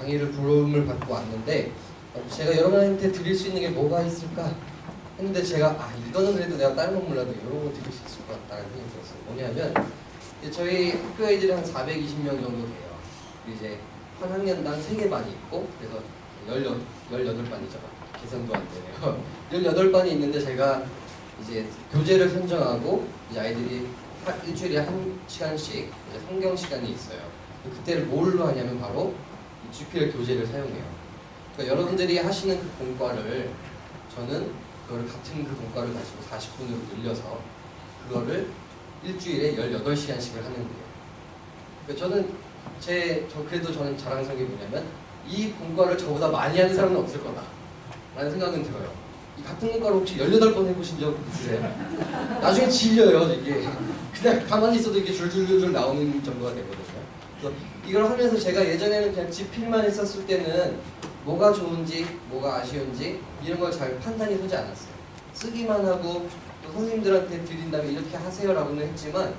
강의를 부름을 받고 왔는데 제가 여러분한테 드릴 수 있는 게 뭐가 있을까 했는데 제가 이거는 그래도 내가 다른 건 몰라도 이런 거 드릴 수 있을 것 같다는 생각이 들었어요. 뭐냐면 저희 학교 아이들이 한 420명 정도 돼요. 이제 한 학년당 3개 반이 있고 그래서 18반이죠. 계산도 안 되네요. 18반이 있는데 제가 이제 교재를 선정하고 이제 아이들이 일주일에 1시간씩 이제 성경 시간이 있어요. 그때를 뭘로 하냐면 바로 GPL 교재를 사용해요. 그러니까 여러분들이 하시는 그 공과를 저는 그걸 같은 그 공과를 가지고 40분으로 늘려서 그거를 일주일에 18시간씩을 하는 거예요. 그러니까 그래도 저는 자랑스러운 게 뭐냐면 이 공과를 저보다 많이 하는 사람은 없을 거다 라는 생각은 들어요. 이 같은 공과를 혹시 18번 해보신 적 있으세요? 나중에 질려요 이게. 그냥 가만히 있어도 이게 줄줄줄 나오는 정도가 되거든요. 그래서 이걸 하면서 제가 예전에는 그냥 지필만 했었을 때는 뭐가 좋은지 뭐가 아쉬운지 이런 걸 잘 판단이 서지 않았어요. 쓰기만 하고 또 선생님들한테 드린 다음에 이렇게 하세요 라고는 했지만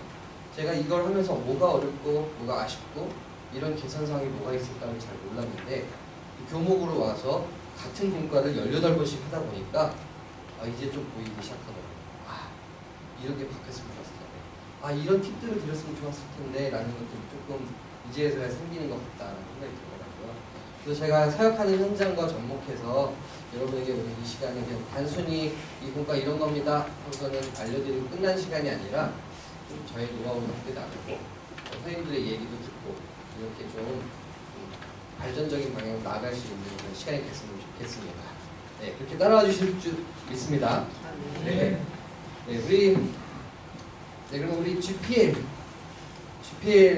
제가 이걸 하면서 뭐가 어렵고 뭐가 아쉽고 이런 개선사항이 뭐가 있을까를 잘 몰랐는데 교목으로 와서 같은 공과를 18번씩 하다 보니까 이제 좀 보이기 시작하더라고요. 이렇게 바뀌었으면 좋았을 텐데 이런 팁들을 드렸으면 좋았을 텐데 라는 것들이 조금 이제서야 생기는 것 같다는 생각이 들더라고요. 그래서 제가 사역하는 현장과 접목해서 여러분에게 오늘 이 시간에 그냥 단순히 이 공과 이런 겁니다 하고서는 알려드리고 끝난 시간이 아니라 좀 저의 노하우도 함께 나누고 선생님들의 얘기도 듣고 이렇게 좀 발전적인 방향으로 나아갈 수 있는 그런 시간이 됐으면 좋겠습니다. 네, 그렇게 따라와 주실 줄 믿습니다. 네, 그럼 우리 GPL에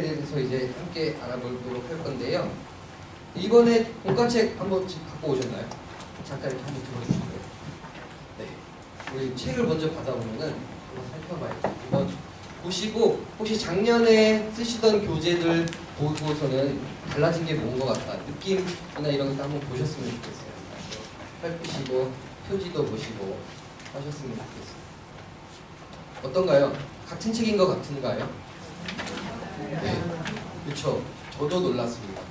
대해서 이제 함께 알아보도록 할 건데요. 이번에 공과책 한번 갖고 오셨나요? 잠깐 이렇게 한번 들어주시고요. 네, 우리 책을 먼저 받아보면은 한번 살펴봐야죠. 이번 보시고 혹시 작년에 쓰시던 교재들 보고서는 달라진 게 뭔 것 같다 느낌이나 이런 것도 한번 보셨으면 좋겠어요. 살피시고 표지도 보시고 하셨으면 좋겠어요. 어떤가요? 같은 책인 것 같은가요? 네, 그렇죠. 저도 놀랐습니다.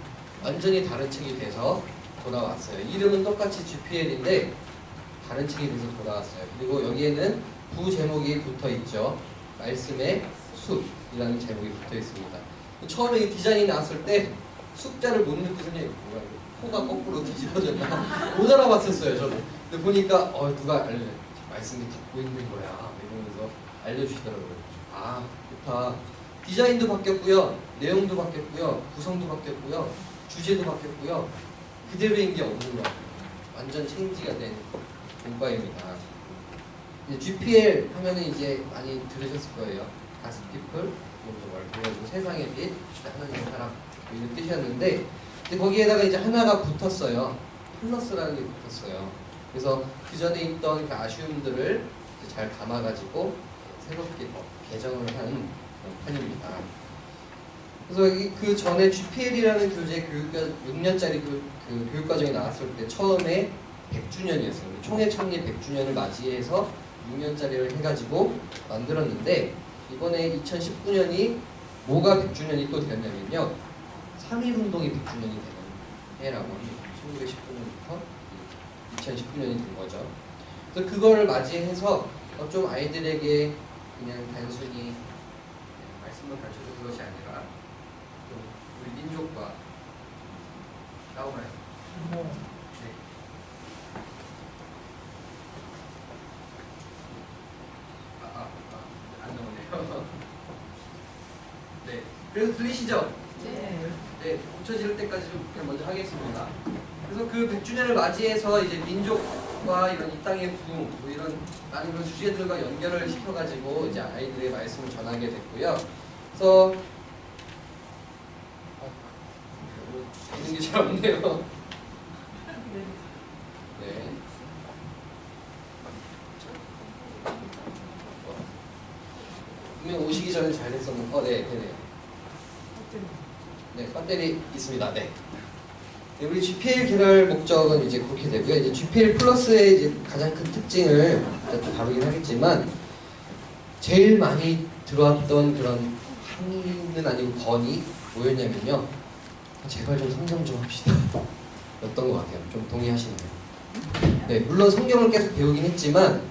완전히 다른 책이 돼서 돌아왔어요. 이름은 똑같이 GPL인데 다른 책이 돼서 돌아왔어요. 그리고 여기에는 부제목이 붙어있죠. 말씀의 숲이라는 제목이 붙어 있습니다. 처음에 이 디자인이 나왔을 때 숲자를 못 읽고서는 뭐야 코가 거꾸로 뒤집어졌나 못 알아봤었어요 저는. 근데 보니까 누가 말씀이 갖고 있는 거야 이러면서 알려주시더라고요. 좋다. 디자인도 바뀌었고요, 내용도 바뀌었고요, 구성도 바뀌었고요, 주제도 바뀌었고요. 그대로인 게 없는 거 완전 체인지가 된 공과입니다. GPL 하면은 이제 많이 들으셨을 거예요. God's people, 그래가지고 세상의 빛, 하나님의 사람 이런 뜻이었는데, 근데 거기에다가 이제 하나가 붙었어요. 플러스라는 게 붙었어요. 그래서 그 전에 있던 그 아쉬움들을 잘 담아가지고 새롭게 개정을 한 편입니다. 그래서 그 전에 GPL이라는 교재 6년짜리 그 교육과정이 나왔을 때 처음에 100주년이었어요. 총회 창립 100주년을 맞이해서 6년짜리를 해가지고 만들었는데 이번에 2019년이 뭐가 100주년이 또 되었냐면요. 3.1운동이 100주년이 되는 해라고 합니다. 1919년부터 2019년이 된 거죠. 그래서 그거를 맞이해서 좀 아이들에게 그냥 단순히 말씀을 가르쳐주는 그것이 아니라 좀 우리 민족과 나오나요? 네. 안 나오네요. 네. 그래서 들리시죠? 네. 네. 고쳐질 때까지 좀 그냥 먼저 하겠습니다. 그래서 그 100주년을 맞이해서 이제 민족과 이런 이 땅의 부흥, 뭐 이런 많은 주제들과 연결을 시켜가지고 이제 아이들의 말씀을 전하게 됐고요. 그래서 되는 게 잘 없네요. 네. 분명 오시기 전에 잘 됐었는데, 네, 되네요. 네, 배터리 있습니다. 네. 네, 우리 GPL 개발 목적은 이제 그렇게 되고요. 이제 GPL 플러스의 이제 가장 큰 특징을 또 다루긴 하겠지만, 제일 많이 들어왔던 그런 항의는 아니고 건의 뭐였냐면요. 제발 좀 성경 좀 합시다. 있었던 것 같아요. 좀 동의하시나요? 네, 물론 성경을 계속 배우긴 했지만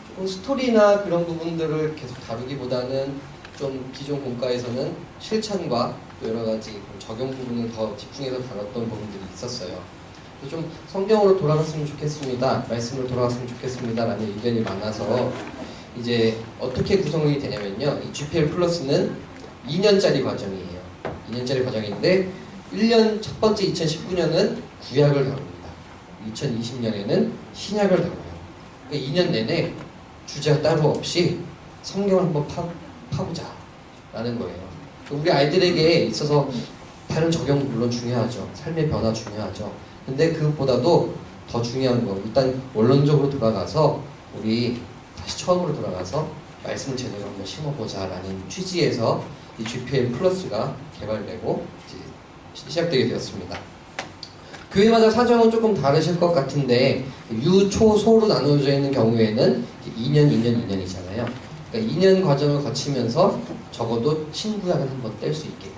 조금 스토리나 그런 부분들을 계속 다루기보다는 좀 기존 공과에서는 실천과 또 여러 가지 적용 부분을 더 집중해서 다뤘던 부분들이 있었어요. 좀 성경으로 돌아갔으면 좋겠습니다. 말씀으로 돌아갔으면 좋겠습니다. 라는 의견이 많아서 이제 어떻게 구성이 되냐면요. 이 GPL 플러스는 2년짜리 과정이에요. 2년짜리 과정인데 1년 첫 번째 2019년은 구약을 다룹니다. 2020년에는 신약을 다뤄요. 그러니까 2년 내내 주제가 따로 없이 성경을 한번 파보자 라는 거예요. 우리 아이들에게 있어서 다른 적용 물론 중요하죠. 삶의 변화 중요하죠. 근데 그것보다도 더 중요한 건 일단 원론적으로 돌아가서 우리 다시 처음으로 돌아가서 말씀을 제대로 한번 심어보자 라는 취지에서 이 GPL 플러스가 개발되고 이제 시작되게 되었습니다. 교회마다 사정은 조금 다르실 것 같은데 유, 초, 소로 나누어져 있는 경우에는 2년, 2년, 2년이잖아요. 그러니까 2년 과정을 거치면서 적어도 신구약은 한번 뗄 수 있게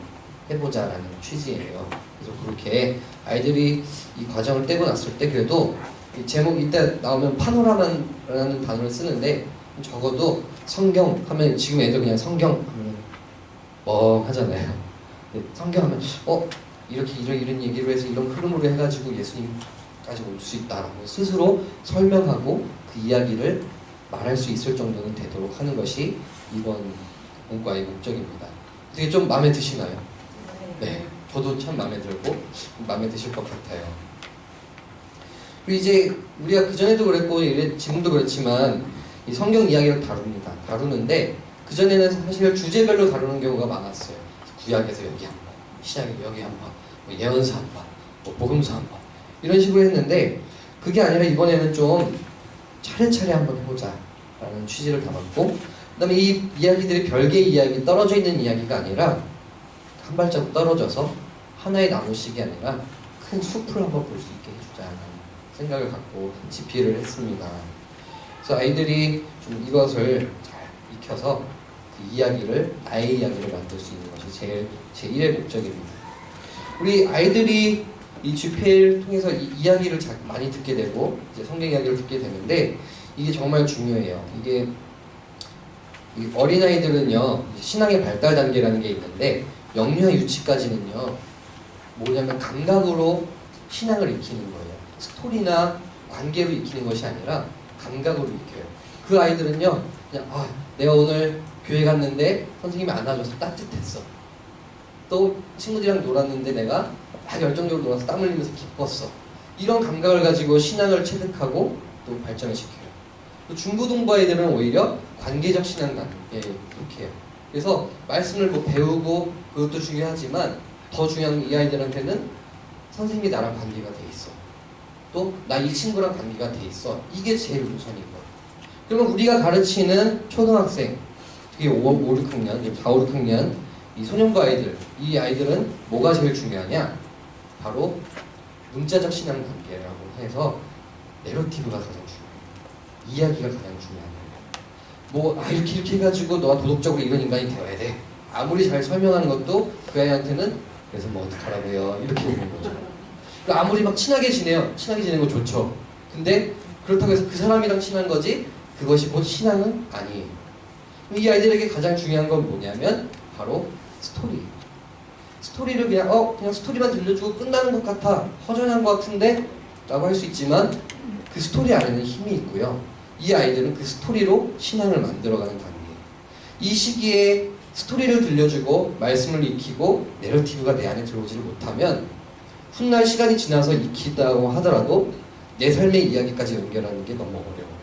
해보자라는 취지예요. 그래서 그렇게 아이들이 이 과정을 떼고 났을 때 그래도 이 제목 이때 나오면 파노라마라는 단어를 쓰는데 적어도 성경 하면 지금 애들 그냥 성경 하면 멍하잖아요. 성경 하면 이렇게 이런 얘기로 해서 이런 흐름으로 해가지고 예수님까지 올 수 있다라고 스스로 설명하고 그 이야기를 말할 수 있을 정도는 되도록 하는 것이 이번 공과의 목적입니다. 되게 좀 마음에 드시나요? 네, 저도 참 마음에 들고 마음에 드실 것 같아요. 그리고 이제 우리가 그전에도 그랬고 지금도 그렇지만 이 성경 이야기를 다루는데 그전에는 사실 주제별로 다루는 경우가 많았어요. 구약에서 여기 한 번, 신약에서 여기 한 번, 뭐 예언서 한 번, 뭐 복음서 한 번 이런 식으로 했는데 그게 아니라 이번에는 좀 차례차례 한번 해보자 라는 취지를 담았고 그 다음에 이 이야기들이 별개의 이야기, 떨어져 있는 이야기가 아니라 한 발자국 떨어져서 하나의 나무씩이 아니라 큰 숲을 한번 볼 수 있게 해주자는 생각을 갖고 집필을 했습니다. 그래서 아이들이 좀 이것을 잘 익혀서 그 이야기를, 나의 이야기를 만들 수 있는 것이 제1의 목적입니다. 우리 아이들이 이 GPL 통해서 이 이야기를 많이 듣게 되고 이제 성경 이야기를 듣게 되는데 이게 정말 중요해요. 이게 어린아이들은요 신앙의 발달 단계라는 게 있는데 영유아 유치까지는요 뭐냐면 감각으로 신앙을 익히는 거예요. 스토리나 관계로 익히는 것이 아니라 감각으로 익혀요. 그 아이들은요 그냥 내가 오늘 교회 갔는데 선생님이 안아줘서 따뜻했어. 또 친구들이랑 놀았는데 내가 막 열정적으로 놀아서 땀 흘리면서 기뻤어. 이런 감각을 가지고 신앙을 체득하고 또 발전을 시켜요. 또 중고등부 아이들은 오히려 관계적 신앙 단계에 속해요. 그래서 말씀을 뭐 배우고 그것도 중요하지만 더 중요한 이 아이들한테는 선생님이 나랑 관계가 돼 있어. 또 나 이 친구랑 관계가 돼 있어. 이게 제일 우선인 거예요. 그러면 우리가 가르치는 초등학생, 특히 5, 6학년, 4, 5, 6학년 이 소년부 아이들, 이 아이들은 뭐가 제일 중요하냐? 바로 문자적 신앙 관계라고 해서 내러티브가 가장 중요해요. 이야기가 가장 중요한 거예요. 이렇게 해가지고 너가 도덕적으로 이런 인간이 되어야 돼. 아무리 잘 설명하는 것도 그 아이한테는 그래서 뭐 어떡하라고요? 이렇게 오는 거죠. 아무리 막 친하게 지내요. 친하게 지내는 거 좋죠. 근데 그렇다고 해서 그 사람이랑 친한 거지 그것이 곧 신앙은 아니에요. 이 아이들에게 가장 중요한 건 뭐냐면 바로 스토리. 스토리를 그냥 스토리만 들려주고 끝나는 것 같아. 허전한 것 같은데? 라고 할 수 있지만 그 스토리 안에는 힘이 있고요. 이 아이들은 그 스토리로 신앙을 만들어가는 단계예요. 이 시기에 스토리를 들려주고 말씀을 익히고 내러티브가 내 안에 들어오지를 못하면 훗날 시간이 지나서 익히다고 하더라도 내 삶의 이야기까지 연결하는 게 너무 어려워요.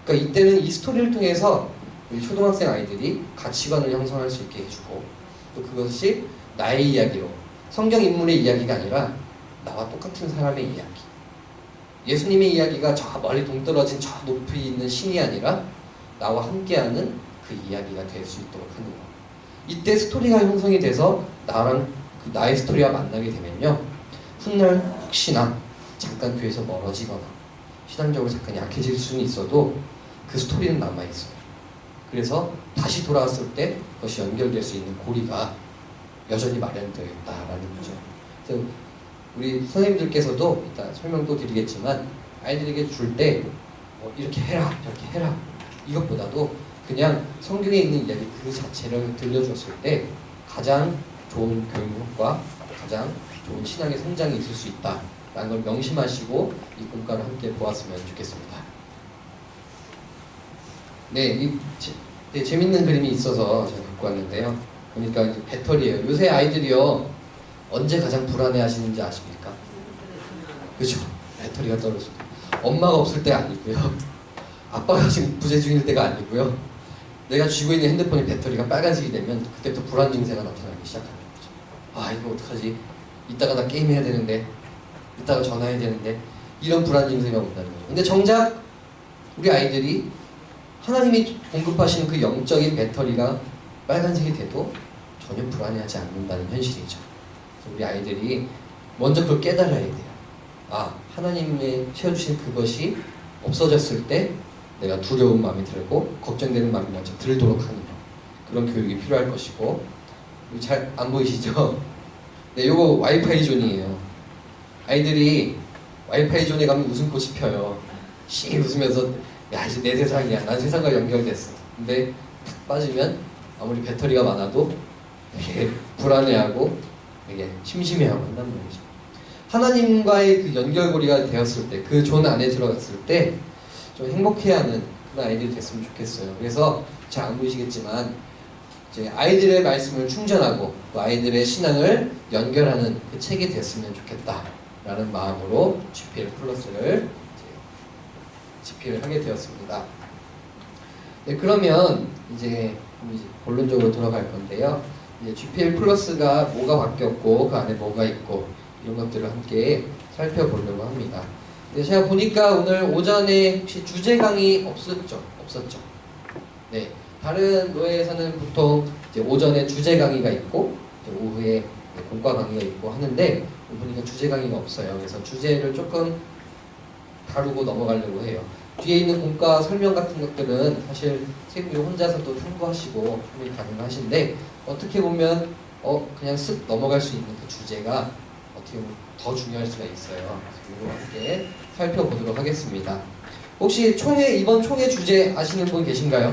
그러니까 이때는 이 스토리를 통해서 우리 초등학생 아이들이 가치관을 형성할 수 있게 해주고 또 그것이 나의 이야기로 성경 인물의 이야기가 아니라 나와 똑같은 사람의 이야기, 예수님의 이야기가 저 멀리 동떨어진 저 높이 있는 신이 아니라 나와 함께하는 그 이야기가 될 수 있도록 하는 것. 이때 스토리가 형성이 돼서 나랑 나의 스토리와 만나게 되면요 훗날 혹시나 잠깐 교회에서 멀어지거나 신앙적으로 잠깐 약해질 수는 있어도 그 스토리는 남아있어요. 그래서 다시 돌아왔을 때 그것이 연결될 수 있는 고리가 여전히 마련되어 있다라는 거죠. 그래서 우리 선생님들께서도 이따 설명도 드리겠지만 아이들에게 줄 때 이렇게 해라 저렇게 해라 이것보다도 그냥 성경에 있는 이야기 그 자체를 들려줬을 때 가장 좋은 교육 효과, 가장 좋은 신앙의 성장이 있을 수 있다라는 걸 명심하시고 이 공과를 함께 보았으면 좋겠습니다. 네, 되게 재밌는 그림이 있어서 제가 갖고 왔는데요. 보니까 이제 배터리예요. 요새 아이들이요 언제 가장 불안해 하시는지 아십니까? 그죠? 배터리가 떨어질 때. 엄마가 없을 때 아니고요. 아빠가 지금 부재 중일 때가 아니고요. 내가 쥐고 있는 핸드폰이 배터리가 빨간색이 되면 그때부터 불안 증세가 나타나기 시작하는 거죠. 아 이거 어떡하지? 이따가 나 게임해야 되는데, 이따가 전화해야 되는데, 이런 불안 증세가 온다는 거죠. 근데 정작 우리 아이들이 하나님이 공급하시는 그 영적인 배터리가 빨간색이 돼도 전혀 불안해하지 않는다는 현실이죠. 우리 아이들이 먼저 그걸 깨달아야 돼요. 아, 하나님의 채워주신 그것이 없어졌을 때 내가 두려운 마음이 들고 걱정되는 마음이 먼저 들도록 하는 것, 그런 교육이 필요할 것이고. 잘 안 보이시죠? 네, 요거 와이파이 존이에요. 아이들이 와이파이 존에 가면 웃음꽃이 펴요. 씩 웃으면서 야 이제 내 세상이야, 난 세상과 연결됐어. 근데 푹 빠지면 아무리 배터리가 많아도 되게 불안해하고 되게 심심해하고 한단 말이죠. 하나님과의 그 연결고리가 되었을 때, 그 존 안에 들어갔을 때 좀 행복해하는 그런 아이들이 됐으면 좋겠어요. 그래서 잘 안 보이시겠지만 이제 아이들의 말씀을 충전하고 또 아이들의 신앙을 연결하는 그 책이 됐으면 좋겠다라는 마음으로 GPL 플러스를 집필을 하게 되었습니다. 네, 그러면 이제 본론적으로 돌아갈 건데요. 이제 GPL 플러스가 뭐가 바뀌었고 그 안에 뭐가 있고 이런 것들을 함께 살펴보려고 합니다. 네, 제가 보니까 오늘 오전에 혹시 주제 강의 없었죠? 네, 다른 노예에서는 보통 이제 오전에 주제 강의가 있고 오후에 공과 강의가 있고 하는데 보니까 주제 강의가 없어요. 그래서 주제를 조금 다루고 넘어가려고 해요. 뒤에 있는 공과 설명 같은 것들은 사실 선생님이 혼자서도 참고하시고 참여 가능하신데 어떻게 보면 그냥 쓱 넘어갈 수 있는 그 주제가 어떻게 보면 더 중요할 수가 있어요. 그래서 이거 함께 살펴보도록 하겠습니다. 혹시 이번 총회 주제 아시는 분 계신가요?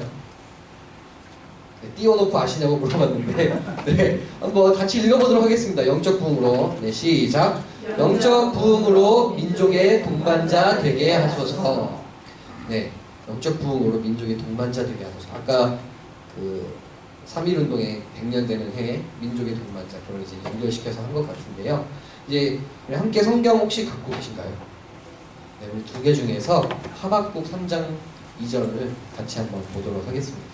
네, 띄워놓고 아시냐고 물어봤는데 네, 한번 같이 읽어보도록 하겠습니다. 영적 부흥으로. 네, 시작. 영적 부흥으로 민족의 동반자 되게 하소서. 네, 영적 부흥으로 민족의 동반자 되게 하소서. 아까 그 3.1운동에 100년 되는 해에 민족의 동반자, 그걸 이제 연결시켜서 한 것 같은데요. 이제 우리 함께 성경 혹시 갖고 계신가요? 네, 우리 두 개 중에서 하박국 3장 2절을 같이 한번 보도록 하겠습니다.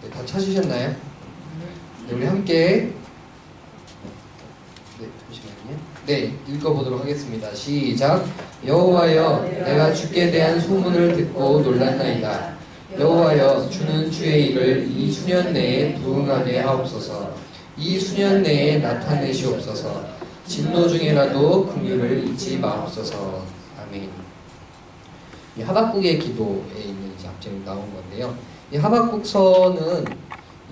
네, 다 찾으셨나요? 네, 우리 함께 잠시만요. 네, 읽어보도록 하겠습니다. 시작. 여호와여, 내가 주께 대한 소문을 듣고 놀랐나이다. 여호와여, 주는 주의 일을 이 수년 내에 부응하게 하옵소서. 이 수년 내에 나타내시옵소서. 진노 중에라도 긍휼을 잊지 마옵소서. 아멘. 이 하박국의 기도에 있는 이제 앞전에 나온 건데요. 이 하박국서는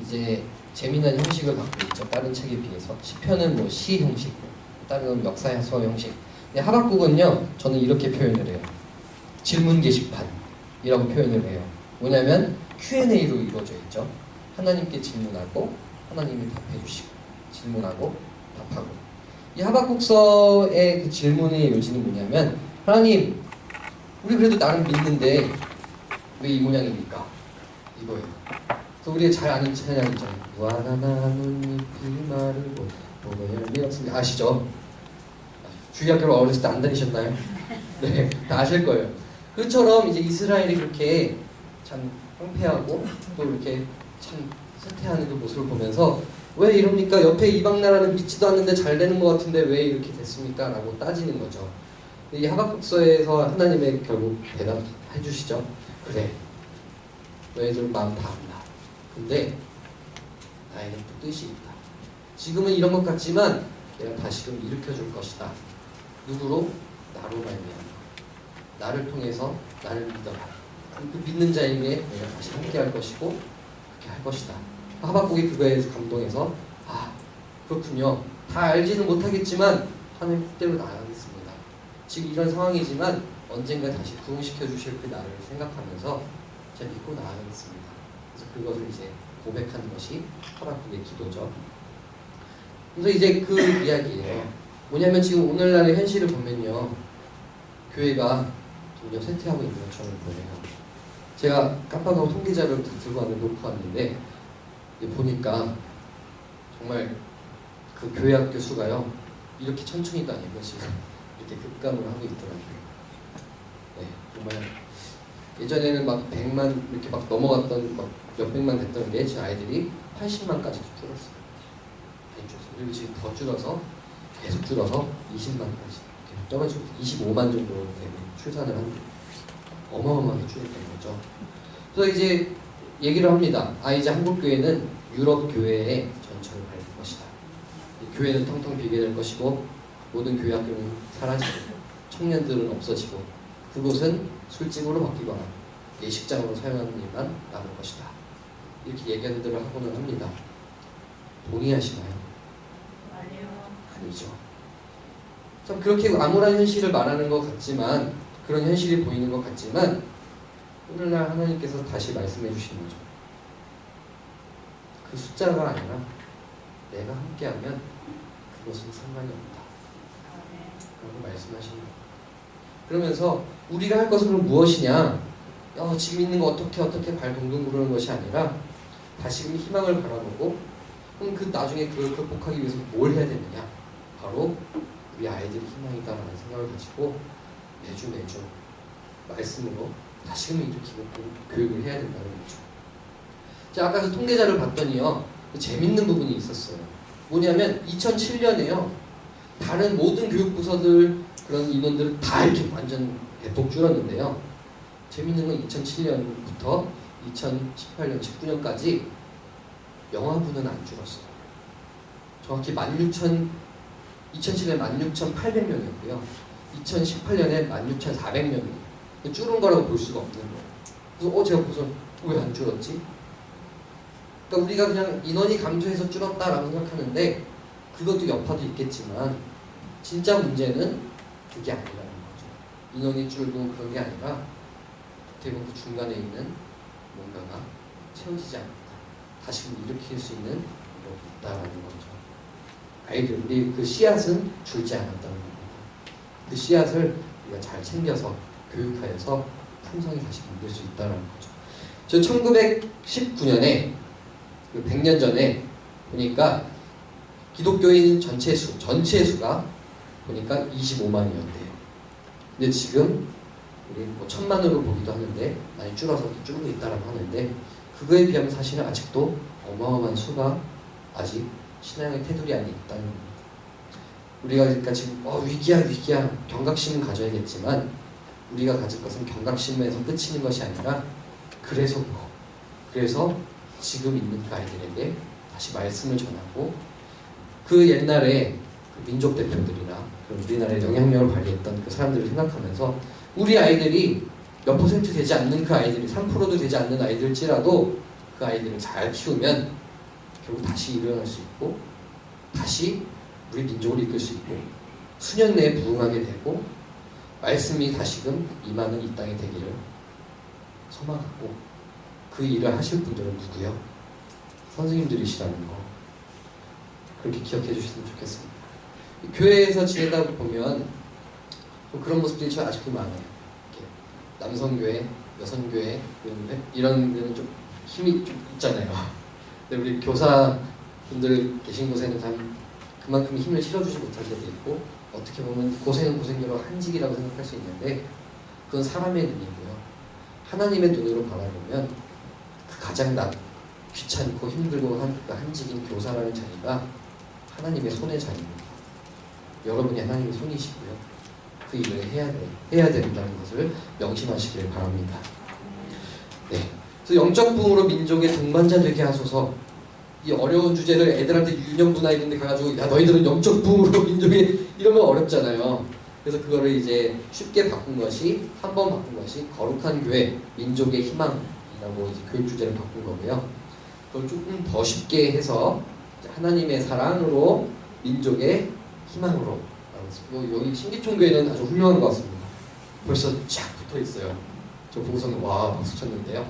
이제 재미난 형식을 갖고 있죠. 다른 책에 비해서. 시편은 뭐 시 형식, 다른 역사서 형식. 근데 하박국은요, 저는 이렇게 표현을 해요. 질문 게시판이라고 표현을 해요. 뭐냐면 Q&A로 이루어져 있죠. 하나님께 질문하고 하나님이 답해 주시고, 질문하고 답하고. 이 하박국서의 그 질문의 요지는 뭐냐면, 하나님, 우리 그래도 나름 믿는데 왜 이 모양입니까? 이거예요. 그래서 우리가 잘 아는 찬양이잖아요. 와나나뭇잎이 마르고 봄의 열매 없습니다. 아시죠? 주일학교를 어렸을 때 안 다니셨나요? 네, 다 아실 거예요. 그처럼 이제 이스라엘이 그렇게 참 황폐하고 또 이렇게 참 쇠퇴하는 그 모습을 보면서 왜 이럽니까? 옆에 이방 나라는 믿지도 않는데 잘 되는 것 같은데 왜 이렇게 됐습니까? 라고 따지는 거죠. 이 하박국서에서 하나님의 결국 대답해 주시죠. 그래, 너희들 마음 다 안다. 근데 나에겐 또 뜻이 있다. 지금은 이런 것 같지만 내가 다시금 일으켜줄 것이다. 누구로? 나로 말미암아. 나를 통해서 나를 믿어라. 그 믿는 자에게 내가 다시 함께할 것이고 그렇게 할 것이다. 하박국이 그거에 감동해서 아 그렇군요. 다 알지는 못하겠지만 하나님 뜻대로 나아가겠습니다. 지금 이런 상황이지만 언젠가 다시 부흥시켜 주실 그 나를 생각하면서 제가 믿고 나아가겠습니다. 그래서 그것을 이제 고백하는 것이 하박국의 기도죠. 그래서 이제 그 이야기예요. 뭐냐면 지금 오늘날의 현실을 보면요, 교회가 점점 쇠퇴하고 있는 것처럼 보여요. 제가 깜빡하고 통계자를 들고 놓고 왔는데 보니까 정말 그 교회학교 수가요 이렇게 천천히도 아니고 지금 이렇게 급감을 하고 있더라고요. 네, 정말 예전에는 막 100만 이렇게 막 넘어갔던 막 몇백만 됐던 게 제 아이들이 80만까지도 줄었어요. 많이 줄었어요. 그리고 지금 더 줄어서 계속 줄어서 20만까지 이렇게 떨어지고 25만 정도 되면 출산을 한 어마어마하게 줄었던 거죠. 그래서 이제 얘기를 합니다. 아 이제 한국 교회는 유럽 교회의 전철을 밟을 것이다. 교회는 텅텅 비게 될 것이고 모든 교회 학교는 사라지고 청년들은 없어지고 그곳은 술집으로 바뀌거나 예식장으로 사용하는 일만 남을 것이다. 이렇게 예견들을 하고는 합니다. 동의하시나요? 아니죠. 참 그렇게 암울한 현실을 말하는 것 같지만 그런 현실이 보이는 것 같지만 오늘날 하나님께서 다시 말씀해 주시는 거죠. 그 숫자가 아니라 내가 함께하면 그것은 상관이 없다. 라고 말씀하시는 거예요. 그러면서 우리가 할 것은 그럼 무엇이냐? 지금 있는 거 어떻게 발 동동 구르는 것이 아니라 다시금 희망을 바라보고 그럼 그 나중에 그걸 극복하기 위해서 뭘 해야 되느냐? 바로 우리 아이들이 희망이다라는 생각을 가지고 매주 말씀으로 다시금 일으키고 교육을 해야 된다는 거죠. 자, 아까 그 통계자를 봤더니요 재밌는 부분이 있었어요. 뭐냐면 2007년에요 다른 모든 교육부서들 그런 인원들은 다 이렇게 완전 대폭 줄었는데요. 재밌는 건 2007년부터 2018년, 19년까지 영화부는 안 줄었어요. 정확히 2007년에 16,800명이었고요. 2018년에 16,400명이에요. 줄은 거라고 볼 수가 없는 거예요. 그래서 제가 보고서 왜 안 줄었지? 그러니까 우리가 그냥 인원이 감소해서 줄었다라고 생각하는데 그것도 여파도 있겠지만 진짜 문제는 그게 아니라는 거죠. 인원이 줄고 그런 게 아니라 대부분 그 중간에 있는 뭔가가 채워지지 않았다. 다시금 일으킬 수 있는 노력이 있다라는 거죠. 아이들, 우리 그 씨앗은 줄지 않았다는 겁니다. 그 씨앗을 우리가 잘 챙겨서 교육하여서 품성이 다시 만들 수 있다는 거죠. 저 1919년에 그 100년 전에 보니까 기독교인 전체 수가 보니까 25만이었대요. 근데 지금 우리 뭐 1000만으로 보기도 하는데 많이 줄어서 줄고 있다라고 하는데 그거에 비하면 사실은 아직도 어마어마한 수가 아직 신앙의 테두리 안에 있다는 겁니다. 우리가 그러니까 지금 위기야 경각심은 가져야겠지만 우리가 가질 것은 경각심에서 끝이는 것이 아니라 그래서 지금 있는 그 아이들에게 다시 말씀을 전하고 그 옛날에 그 민족 대표들이나 우리나라의 영향력을 발휘했던 그 사람들을 생각하면서 우리 아이들이 몇 퍼센트 되지 않는 그 아이들이 3%도 되지 않는 아이들일지라도 그 아이들을 잘 키우면 결국 다시 일어날 수 있고 다시 우리 민족을 이끌 수 있고 수년 내에 부흥하게 되고 말씀이 다시금 임하는 이 땅에 되기를 소망하고 그 일을 하실 분들은 누구요? 선생님들이시라는 거 그렇게 기억해 주셨으면 좋겠습니다. 교회에서 지내다 보면 좀 그런 모습들이 좀 아직도 많아요. 남성교회, 여성교회 이런 데는 좀 힘이 좀 있잖아요. 근데 우리 교사분들 계신 곳에는 참 그만큼 힘을 실어주지 못할 때도 있고 어떻게 보면 고생은 고생대로 한직이라고 생각할 수 있는데 그건 사람의 눈이고요. 하나님의 눈으로 바라보면 그 가장 귀찮고 힘들고 그 한직인 교사라는 자리가 하나님의 손의 자리입니다. 여러분이 하나님의 손이시고요. 그 일을 해야 된다는 것을 명심하시길 바랍니다. 네. 그래서 영적 부흥으로 민족의 동반자 되게 하소서. 이 어려운 주제를 애들한테 유년부나 이런 데 가가지고 야 너희들은 영적 부흥으로 민족에 이러면 어렵잖아요. 그래서 그거를 이제 쉽게 바꾼 것이 한 번 바꾼 것이 거룩한 교회 민족의 희망이라고 이제 교육 주제를 바꾼 거고요. 그걸 조금 더 쉽게 해서 하나님의 사랑으로 민족의 희망으로. 여기 신기총교회는 아주 훌륭한 것 같습니다. 벌써 쫙 붙어 있어요. 저 보고서는 와 박수 쳤는데요.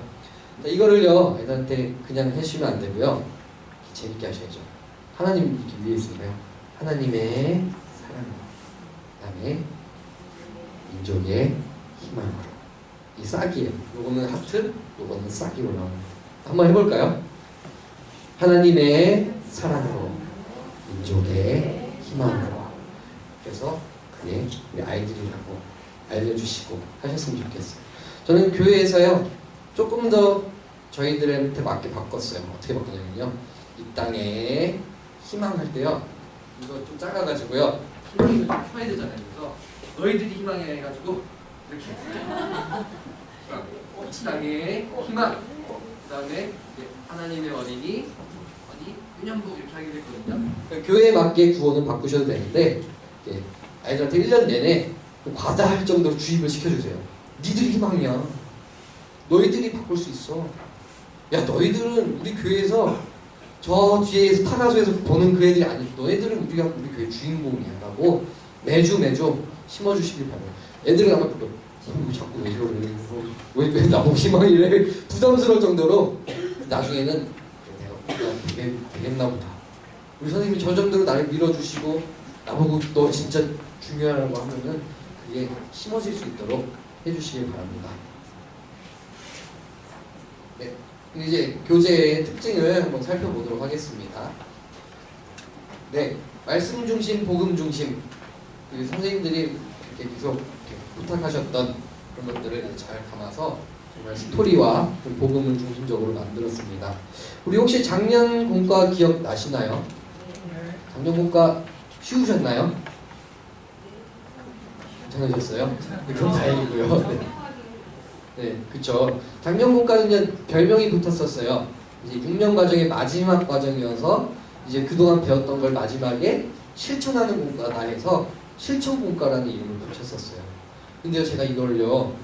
자, 이거를요 애들한테 그냥 해주시면 안 되고요. 재밌게 하셔야죠. 하나님 이렇게 위에 있으니까요. 하나님의 사랑, 그다음에 민족의 희망으로. 이 싹이에요. 요거는 하트, 요거는 싹이 올라오는. 한번 해볼까요? 하나님의 사랑으로, 민족의 희망으로. 그래서 그게 우리 아이들이라고 알려주시고 하셨으면 좋겠어요. 저는 교회에서요 조금 더 저희들한테 맞게 바꿨어요. 어떻게 바꿨냐면요, 이 땅에 희망할 때요, 이거 좀 작아가지고요, 희망이 좀 커야 되잖아요. 그래서 너희들이 희망이라 해가지고 이렇게 이 땅에 희망, 그 다음에 하나님의 어린이 유년부 이렇게 하게 됐거든요. 교회에 맞게 구호는 바꾸셔도 되는데 아이들한테 1년 내내 좀 과다할 정도로 주입을 시켜주세요. 니들이 희망이야. 너희들이 바꿀 수 있어. 야 너희들은 우리 교회에서 저 뒤에서 타가소에서 보는 그 애들이 아니, 너희들은 우리 교회 주인공이야 라고 매주 심어주시길 바래요. 애들은 아마 그거 자꾸 왜 저래, 왜 나보고 희망이래 부담스러울 정도로 나중에는 내가 되겠나 보다. 우리 선생님이 저 정도로 나를 밀어주시고 나보고 너 진짜 중요하라고 하면은 그게 심어질 수 있도록 해주시길 바랍니다. 네, 이제 교재의 특징을 한번 살펴보도록 하겠습니다. 네, 말씀 중심, 복음 중심. 선생님들이 이렇게 계속 이렇게 부탁하셨던 그런 것들을 잘 담아서 정말 스토리와 복음을 중심적으로 만들었습니다. 우리 혹시 작년 공과 기억 나시나요? 작년 공과 쉬우셨나요? 괜찮으셨어요? 네, 그럼 다행이고요. 네. 네, 그쵸. 작년 공과는 별명이 붙었었어요. 이제 6년 과정의 마지막 과정이어서 이제 그동안 배웠던 걸 마지막에 실천하는 공과다 해서 실천 공과라는 이름을 붙였었어요. 근데요, 제가 이걸요,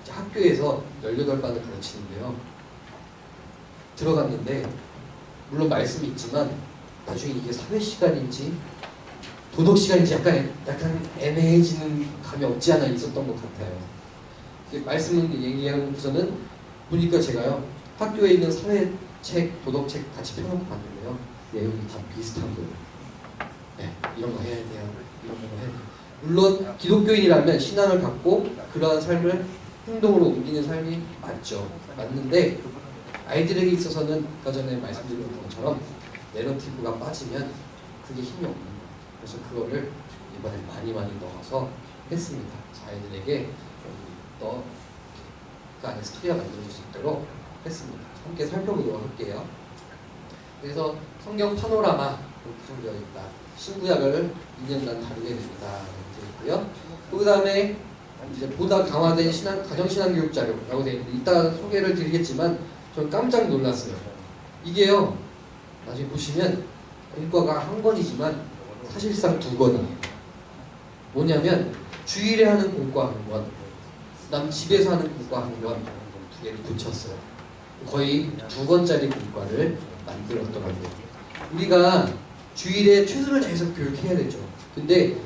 학교에서 18반을 가르치는데요. 들어갔는데, 물론 말씀이 있지만, 나중에 이게 사회 시간인지, 도덕 시간인지 약간 애매해지는 감이 없지 않아 있었던 것 같아요. 말씀을 얘기하고서는 보니까 제가요, 학교에 있는 사회책, 도덕책 같이 펴놓고 봤는데요. 내용이 다 비슷한 거예요. 네, 이런 거 해야 돼요. 이런 거 해야 돼요. 물론 기독교인이라면 신앙을 갖고 그러한 삶을 행동으로 옮기는 삶이 맞죠. 맞는데 아이들에게 있어서는 아까 전에 말씀드린 것처럼 내러티브가 빠지면 그게 힘이 없는 거예요. 그래서 그거를 이번에 많이 넣어서 했습니다. 아이들에게 좀 더 그 안에 스토리가 만들어질 수 있도록 했습니다. 함께 살펴보도록 할게요. 그래서 성경 파노라마 구성되어 있다. 신구약을 2년간 다루게 됩니다. 되어 있고요. 그 다음에 이제 보다 강화된 가정신앙교육 자료라고 되어 있는데 이따 소개를 드리겠지만 저는 깜짝 놀랐어요. 이게요, 나중에 보시면 공과가 한 권이지만 사실상 2권이에요. 뭐냐면 주일에 하는 공과 한 권, 그다음 집에서 하는 공과 한 권, 2개를 붙였어요. 거의 2권짜리 공과를 만들었더라고요. 우리가 주일에 최선을 다해서 교육해야 되죠. 근데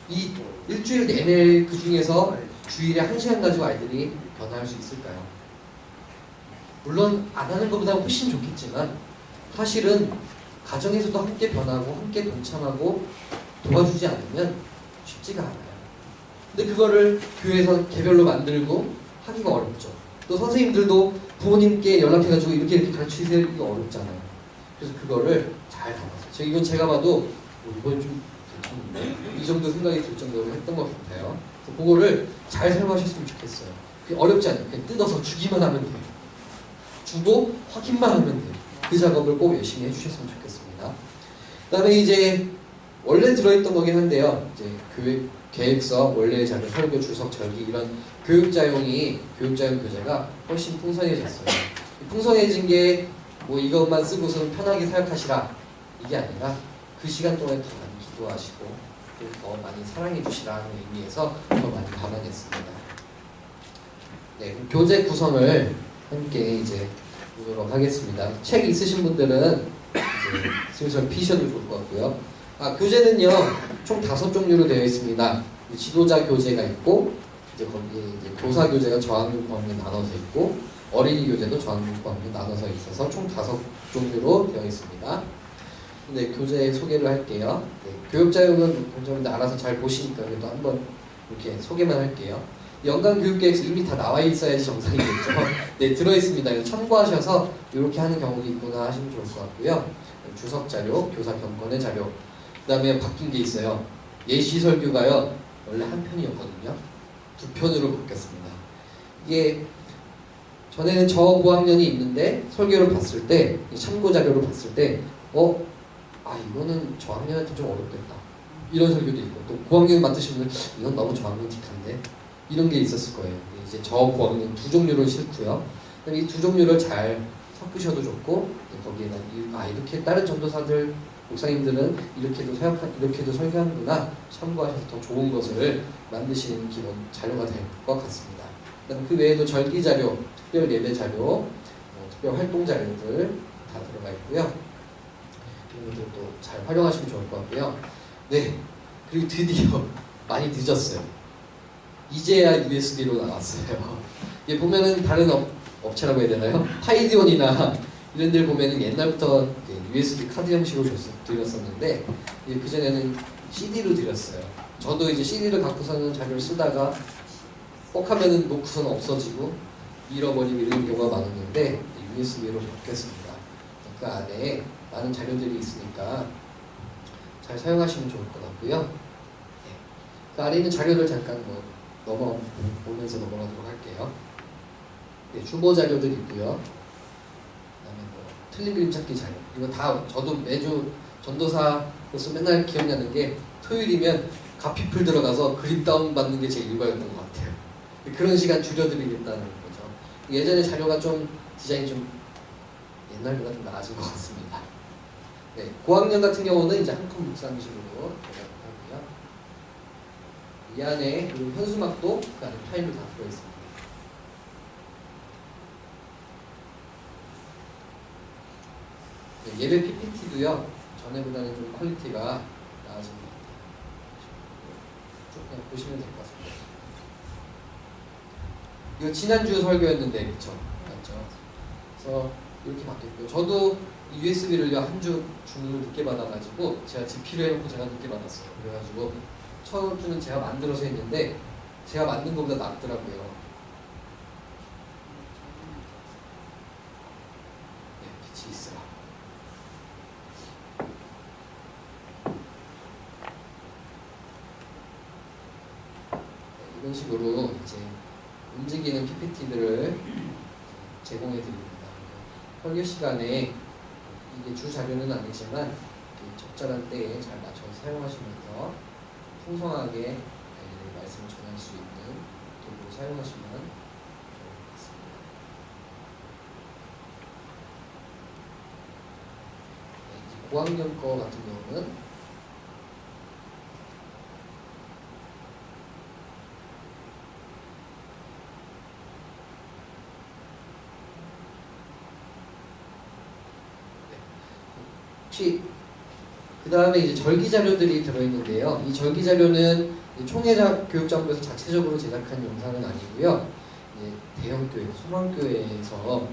이 일주일 내내 그 중에서 주일에 1시간 가지고 아이들이 변화할 수 있을까요? 물론 안 하는 것보다 훨씬 좋겠지만 사실은 가정에서도 함께 변하고 함께 동참하고 도와주지 않으면 쉽지가 않아요. 근데 그거를 교회에서 개별로 만들고 하기가 어렵죠. 또 선생님들도 부모님께 연락해가지고 이렇게 가르치세요. 이거 어렵잖아요. 그래서 그거를 잘 담았어요. 이건 제가 봐도 이건 좀 괜찮은데 이 정도 생각이 들 정도로 했던 것 같아요. 그래서 그거를 잘 사용하셨으면 좋겠어요. 어렵지 않아요. 그냥 뜯어서 주기만 하면 돼요. 주고 확인만 하면 돼요. 그 작업을 꼭 열심히 해주셨으면 좋겠습니다. 그 다음에 이제 원래 들어있던 거긴 한데요. 이제 계획서, 원래 자료, 설교, 주석, 절기 이런 교육자용 교재가 훨씬 풍성해졌어요. 풍성해진 게 뭐 이것만 쓰고서는 편하게 사역하시라 이게 아니라 그 시간 동안에 더 많이 기도하시고 더 많이 사랑해 주시라는 의미에서 더 많이 담아냈습니다. 네, 그럼 교재 구성을 함께 이제 보도록 하겠습니다. 책 있으신 분들은 이제 슬슬 피셔도 좋을 것 같고요. 교재는요 총 5종류로 되어 있습니다. 지도자 교재가 있고 이제 거기에 이제 교사 교재가 저학년 고학년 나눠서 있고 어린이 교재도 저학년 고학년 나눠서 있어서 총 5종류로 되어 있습니다. 네, 교재 소개를 할게요. 네, 교육자료는 공정인데 알아서 잘 보시니까 그래도 한번 이렇게 소개만 할게요. 연간 교육계획서 이미 다 나와 있어야지 정상이겠죠. 네, 들어있습니다. 참고하셔서 이렇게 하는 경우도 있구나 하시면 좋을 것 같고요. 주석 자료, 교사 경권의 자료, 그 다음에 바뀐 게 있어요. 예시 설교가요 원래 한 편이었거든요. 2편으로 바뀌었습니다. 이게 전에는 저 고학년이 있는데 설교를 봤을 때 참고 자료를 봤을 때 이거는 저학년한테 좀 어렵겠다 이런 설교도 있고, 또 고학년 맡으신 분은 이건 너무 저학년틱한데 이런 게 있었을 거예요. 이제 저 고학년 2종류를 싫고요. 이 2종류를 잘 섞으셔도 좋고, 거기에다 이렇게 다른 전도사들 목사님들은 이렇게도 설교하는구나 참고하셔서 더 좋은 것을 만드시는 기본 자료가 될 것 같습니다. 그다음 그 외에도 절기 자료, 특별 예배 자료, 특별 활동 자료들 다 들어가 있고요. 이런 것들도 잘 활용하시면 좋을 것 같고요. 네, 그리고 드디어 많이 늦었어요. 이제야 USB로 나왔어요. 이게 보면은 다른 업체라고 해야 되나요? 파이디온이나 이런 데 보면은 옛날부터 USB 카드 형식으로 드렸었는데 그전에는 CD로 드렸어요. 저도 이제 CD를 갖고서는 자료를 쓰다가 꼭 하면은 놓고서는 없어지고 잃어버리고 이런 경우가 많았는데 USB로 바뀌었습니다. 그 안에 많은 자료들이 있으니까 잘 사용하시면 좋을 것 같고요. 네. 그 안에 있는 자료를 잠깐 보면서 넘어가도록 할게요. 네, 주보 자료들이 있고요. 그다음에 틀린 그림 찾기 자료. 이거 다 저도 매주 전도사로서 맨날 기억나는 게 토요일이면 가피풀 들어가서 그림 다운 받는 게 제 일과였던 것 같아요. 그런 시간 줄여드리겠다는 거죠. 예전에 자료가 좀 디자인이 좀 옛날보다 좀 나아진 것 같습니다. 네, 고학년 같은 경우는 이제 한 컷 묵상식으로 하고요. 이 안에 그리고 현수막도 그 안에 파일로 다 들어있습니다. 네, 예배 PPT도요 전에보다는 좀 퀄리티가 나아진 것 같아요. 쭉 그냥 보시면 될 것 같습니다. 이거 지난주 설교였는데 그쵸? 맞죠? 그래서 이렇게 바뀌었고요. 저도 USB를 한 주 주문을 늦게 받아가지고 제가 GP로 해놓고 제가 늦게 받았어요. 그래가지고 첫 주는 제가 만들어서 했는데 제가 만든 것보다 낫더라고요. 네, 빛이 있어요. 네, 이런 식으로 이제 움직이는 PPT들을 제공해 드립니다. 설교 시간에 이게 주 자료는 아니지만 적절한 때에 잘 맞춰서 사용하시면서 풍성하게 말씀을 전할 수 있는 도구로 사용하시면 좋을 것 같습니다. 네, 이제 고학년 거 같은 경우는 그 다음에 이제 절기 자료들이 들어있는데요. 이 절기 자료는 총회자 교육장부에서 자체적으로 제작한 영상은 아니고요. 대형 교회, 소망교회에서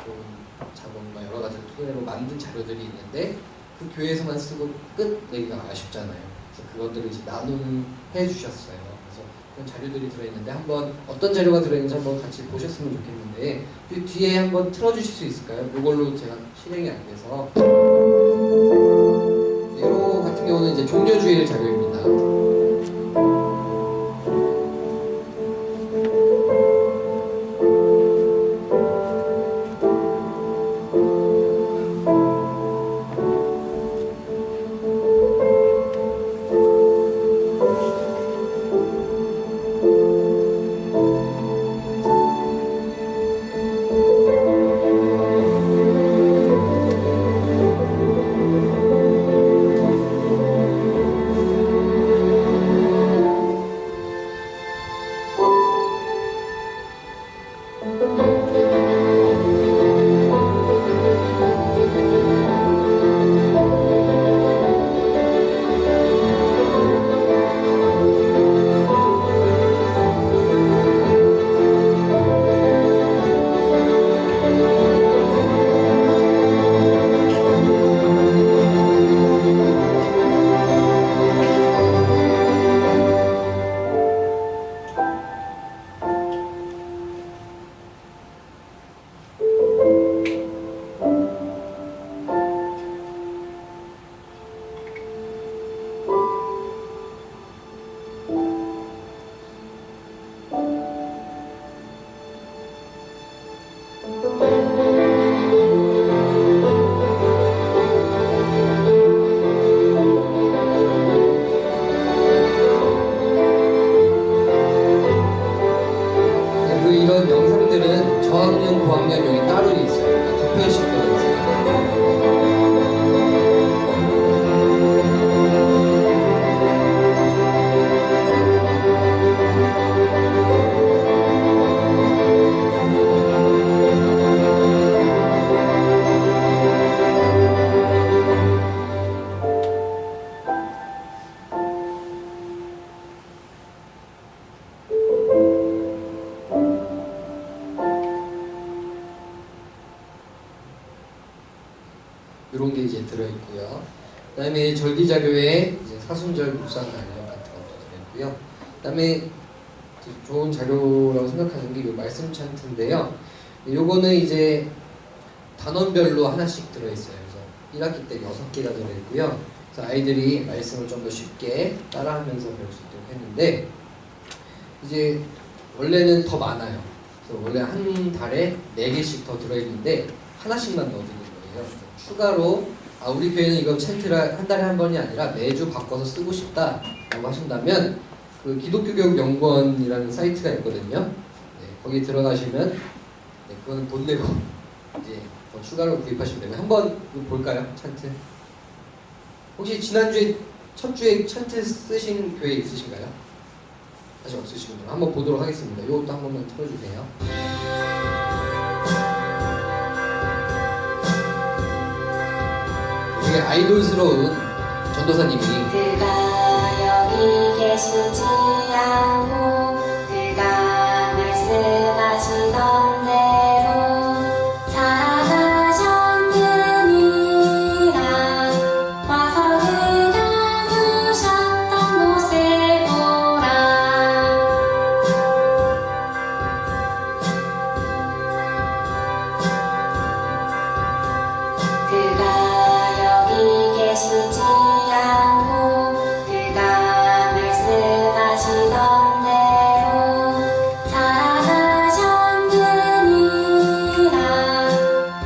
좋은 자본과 여러 가지 토대로 만든 자료들이 있는데 그 교회에서만 쓰고 끝 내기가 아쉽잖아요. 그래서 그것들을 이제 나눔해 주셨어요. 그래서 그런 자료들이 들어있는데 한번 어떤 자료가 들어있는지 한번 같이 보셨으면 좋겠는데 그 뒤에 한번 틀어주실 수 있을까요? 이걸로 제가 실행이 안 돼서. 이거 같은 경우는 이제 종료주일 자료입니다. 들어있고요. 그다음에 절기자료에 이제 사순절 묵상 관련 같은 것도 들어있고요. 그다음에 좋은 자료라고 생각하는 게 이 말씀 찬트인데요. 요거는 이제 단원별로 하나씩 들어있어요. 그래서 1학기 때 6개가 들어있고요. 그래서 아이들이 말씀을 좀 더 쉽게 따라하면서 배울 수 있도록 했는데, 이제 원래는 더 많아요. 그래서 원래 한 달에 4개씩 더 들어있는데 하나씩만 넣어드리는 거예요. 추가로 우리 교회는 이거 찬트를 한 달에 한 번이 아니라 매주 바꿔서 쓰고 싶다라고 하신다면 그 기독교교육연구원이라는 사이트가 있거든요. 네, 거기 들어가시면 그거는 돈 내고 이제 더 추가로 구입하시면 되고, 한번 볼까요? 찬트. 혹시 지난주에 첫 주에 찬트 쓰신 교회 있으신가요? 아직 없으시군요. 한번 보도록 하겠습니다. 이것도 한 번만 틀어주세요. 되게 아이돌스러운 전도사님이 그가 여기 계시지 않고 그가 말씀하시던 대로 살아가셨느니라. 와서 그가 누셨던 곳에 보라. 그가 여기 계시지 않고 그가 말씀하시던 대로 살아가셨느니라.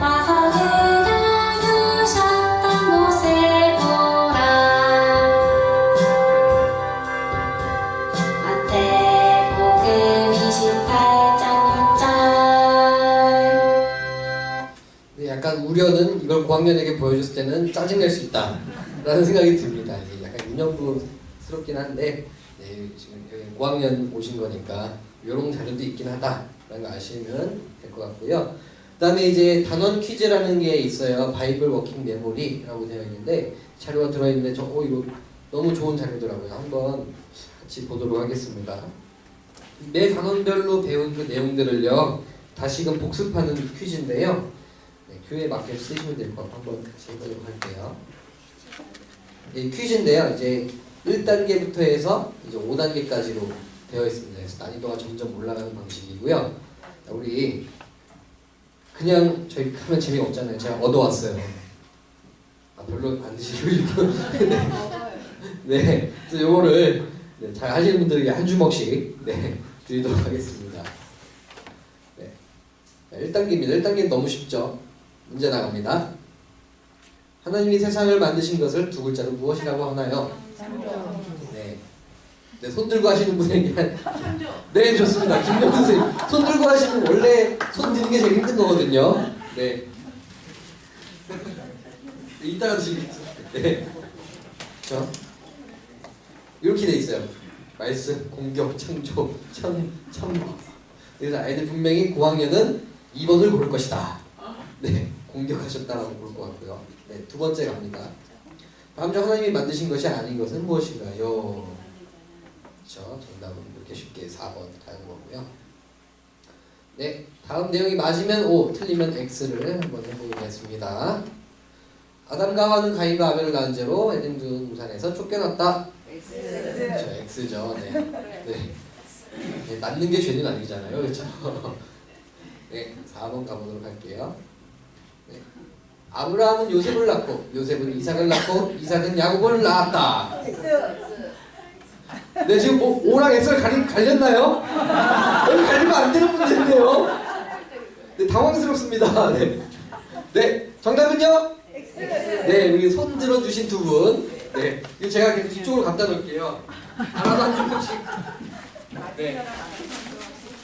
와서 그가 누셨던 곳에 보라. 마태복음 28장 6절. 네, 약간 우려는 이걸 고학년에게 보여줬을 때는 짜증낼 수 있다 라는 생각이 듭니다. 이게 약간 유년부스럽긴 한데, 네, 지금 여기 고학년 오신 거니까 이런 자료도 있긴 하다라는 거 아시면 될 것 같고요. 그 다음에 이제 단원 퀴즈라는 게 있어요. 바이블 워킹 메모리라고 되어 있는데 자료가 들어있는데 이거 너무 좋은 자료더라고요. 한번 같이 보도록 하겠습니다. 매 단원별로 배운 그 내용들을요 다시금 복습하는 퀴즈인데요. 네, 교회에 맞게 쓰시면 될 것 같고 한번 같이 해보도록 할게요. 네, 퀴즈인데요. 이제 1단계부터 해서 이제 5단계까지로 되어 있습니다. 그래서 난이도가 점점 올라가는 방식이고요. 우리 그냥 저희 하면 재미가 없잖아요. 제가 얻어왔어요. 별로 안 드시고 네, 그래서 요거를 잘 하시는 분들에게 한 주먹씩 드리도록 하겠습니다. 네. 1단계입니다. 1단계는 너무 쉽죠. 문제 나갑니다. 하나님이 세상을 만드신 것을 두 글자로 무엇이라고 하나요? 네. 네, 손 들고 하시는 분에게 네, 좋습니다. 김명수 선생님. 손 들고 하시면 원래 손 드는 게 제일 힘든 거거든요. 네. 이따가 드시겠습니다. 네. 그렇죠? 이렇게 돼 있어요. 말씀, 공격, 창조, 참. 그래서 아이들 분명히 고학년은 2번을 고를 것이다. 네, 공격하셨다라고 볼 것 같고요. 네, 두 번째 갑니다. 다음 중 하나님이 만드신 것이 아닌 것은 무엇인가요? 그렇죠. 정답은 이렇게 쉽게 4번 가는 거고요. 네, 다음 내용이 맞으면 O, 틀리면 X를 한번 해보겠습니다. 아담과 하와는 가인과 아벨을 낳은 죄로 에덴 동산에서 쫓겨났다. 그렇죠, X죠. 네. 네, 낳는 게 죄는 아니잖아요, 그렇죠? 네, 4번 가보도록 할게요. 네. 아브라함은 요셉을 낳고 요셉은 이삭을 낳고 이삭은 야곱을 낳았다. 네, 지금 뭐 O랑 X를 갈렸나요? 여기 갈리면 안 되는 문제인데요. 네, 당황스럽습니다. 네, 네, 정답은요? 네, 여기 손 들어주신 두 분. 네, 이거 제가 그냥 뒤쪽으로 갖다 놓을게요. 하나도 한 분씩. 네.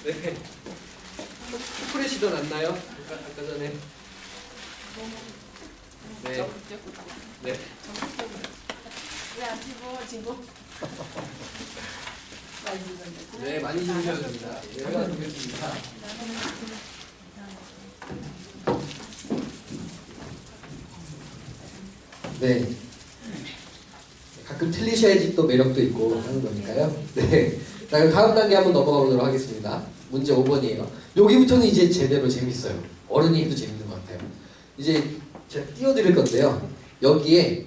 네. 초콜릿이도 났나요? 아까 전에. 네. 네. 왜안 집어? 네, 많이 주셔야 됩니다. 네, 제가 드리겠습니다. 네. 가끔 틀리셔야지 또 매력도 있고 하는 거니까요. 네. 자, 그럼 다음 단계 한번 넘어가 보도록 하겠습니다. 문제 5번이에요. 여기부터는 이제 제대로 재밌어요. 어른이 해도 재밌는 것 같아요. 이제 제가 띄워드릴 건데요. 여기에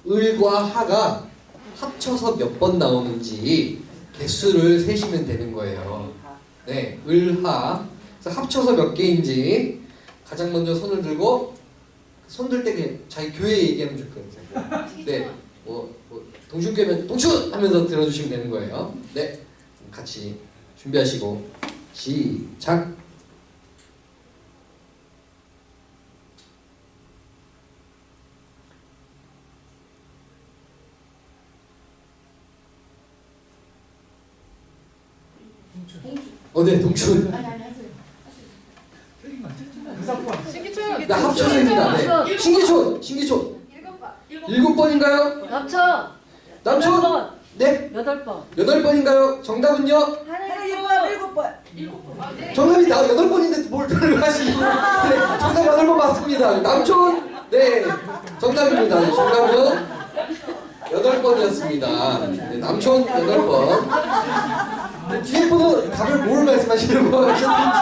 을과 하가 합쳐서 몇 번 나오는지 개수를 세시면 되는 거예요. 네, 을, 하. 그래서 합쳐서 몇 개인지 가장 먼저 손을 들고 손 들 때 그냥 자기 교회 얘기하면 좋거든요. 네, 동춘교회면 동춘! 하면서 들어주시면 되는 거예요. 네, 같이 준비하시고 시작! 네, 동춘. 신기초. 나 합쳐서입니다. 네. 신기촌. 7번인가요? 남천 남촌? 네. 8번 8번인가요? 정답은요? 하나 7번 정답이 8번인데 뭘 들어가시고. 네, 정답 8번 맞습니다. 남촌? 네. 정답입니다. 네, 정답은 8번이었습니다. 네, 남촌 8번. 뒤에 분은 답을 뭘 말씀하시는 거 하셨는지.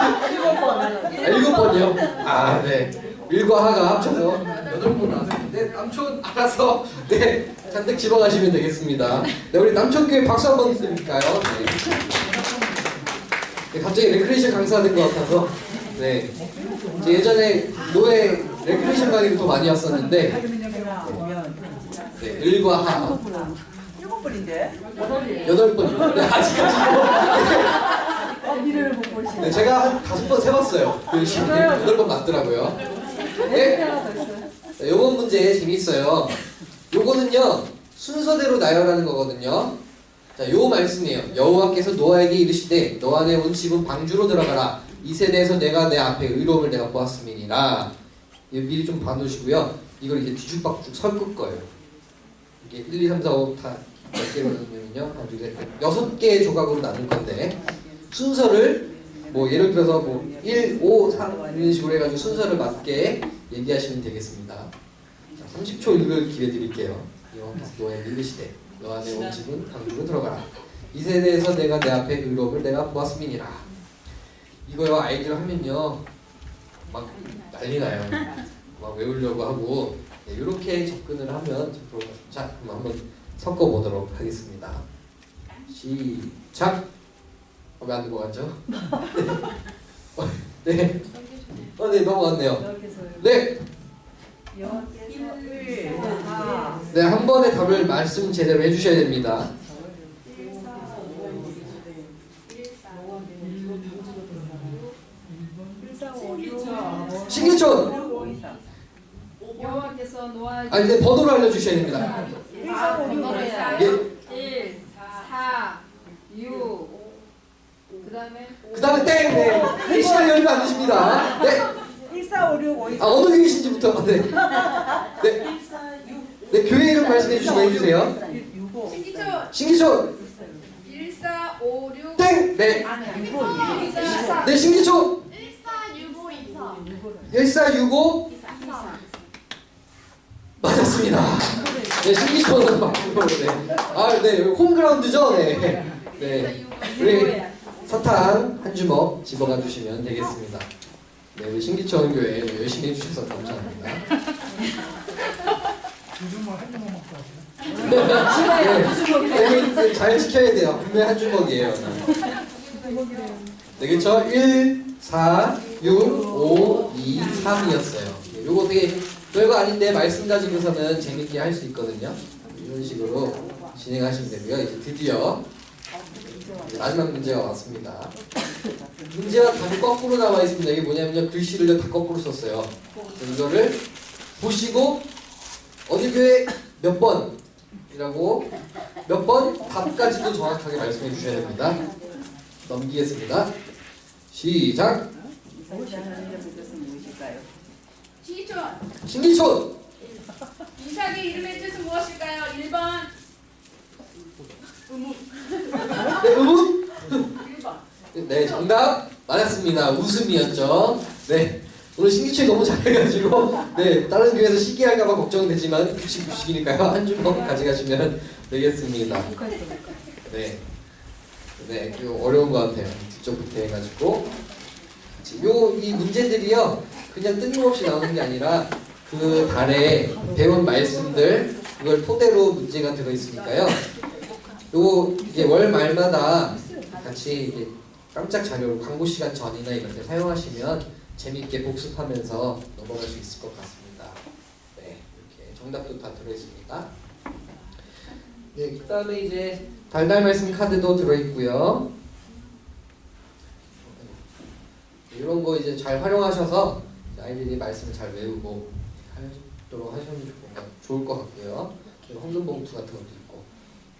7번이요? 아, 네. 일과 하가 합쳐서 8번 나왔는데 남촌 알아서 네 잔뜩 집어가시면 되겠습니다. 네, 우리 남촌교회 박수 한번 드릴까요? 네. 네, 갑자기 레크레이션 강사가 된 것 같아서 네. 예전에 노예 레크레이션 강의를 더 많이 왔었는데 네, 일과 하 8번이요. 네, 아직까지 미래를 못 보시네. 네, 제가 한 5번 세봤어요. 그 8번 맞더라고요. 네? 네, 요번 문제 재밌어요. 요거는요 순서대로 나열하는 거거든요. 자, 요 말씀이에요. 여호와께서 노아에게 이르시되 너 안에 온 집은 방주로 들어가라. 이 세대에서 내가 내 앞에 의로움을 내가 보았음이니라. 미리 좀 봐놓으시고요. 이걸 이제 뒤죽박죽 섞을 거예요. 이게 1, 2, 3, 4, 5 다 몇 개로 나누면요? 6개의 조각으로 나눌 건데 순서를 뭐 예를 들어서 뭐 1, 5, 3 이런 식으로 해가지고 순서를 맞게 얘기하시면 되겠습니다. 자, 30초 읽을 기회 드릴게요. 여호와께서 노아에게 이르시되 너 안에 온 집은 방주로 들어가라. 이 세대에서 내가 내 앞에 의로움을 내가 보았음이니라. 이거요 아이들 하면요 막 난리 나요. 막 외우려고 하고 네, 이렇게 접근을 하면 좀 좋을 것 같습니다. 자, 그럼 한번 섞어보도록 하겠습니다. 시작! 왜 안 넘어갔죠? 네. 네, 넘어갔네요. 네. 네, 한 번에 답을 말씀 제대로 해주셔야 됩니다. 신기촌! 여호와께서 노아에게 아니, 네, 번호를 알려주셔야 됩니다. 번호야. 예. 1, 4, 6. 그다음에 그 다음에 땡! 네. 이 시간 열면 안 되십니다. 네. 1456 아, 어느 교회이신지부터. 네. 네. 네, 교회 이름 말씀해 주시고 해주세요. 신기초. 신기촌! 1, 4, 5, 6. 땡! 네. 네, 신기촌! 1465 맞았습니다. 네, 신기촌은 맞고, 네. 아, 네, 여기 홈그라운드죠? 네. 네. 우리 사탕 한 주먹 집어가 주시면 되겠습니다. 네, 우리 신기촌 교회 열심히 해주셔서 감사합니다. 네, 잘 지켜야 돼요. 분명히 한 주먹이에요. 네, 그쵸? 1, 4, 6, 5, 2, 3이었어요. 요거 되게 별거 아닌데 말씀 가지고서는 재밌게 할 수 있거든요. 이런 식으로 진행하시면 되고요. 이제 드디어 이제 마지막 문제가 왔습니다. 문제와 답이 거꾸로 나와 있습니다. 이게 뭐냐면요. 글씨를 다 거꾸로 썼어요. 이거를 보시고 어디 교회 몇 번이라고 몇 번 답까지도 정확하게 말씀해 주셔야 됩니다. 넘기겠습니다. 시작! 신기초. 신기촌! 이삭의 이름의 뜻은 무엇일까요? 1번. 네, 의문? 네, 정답 맞았습니다. 웃음이었죠. 네, 오늘 신기초에 너무 잘해가지고 네, 다른 교회에서 시기할까봐 걱정되지만 급식이니까요. 한 주먹 가져가시면 되겠습니다. 네, 네, 이거 어려운 것 같아요. 뒤쪽부터 해가지고 이 문제들이요 그냥 뜬금없이 나오는 게 아니라 그 달에 배운 말씀들 그걸 토대로 문제가 들어있으니까요. 요 이제 월 말마다 같이 이제 깜짝 자료로 광고 시간 전이나 이런 데 사용하시면 재미있게 복습하면서 넘어갈 수 있을 것 같습니다. 네, 이렇게 정답도 다 들어있습니다. 네, 그 다음에 이제 달달 말씀 카드도 들어있고요. 이런 거 이제 잘 활용하셔서 아이들이 말씀을 잘 외우고 하도록 하시면 좋을 것 같고요. 그리고 황금 봉투 같은 것도 있고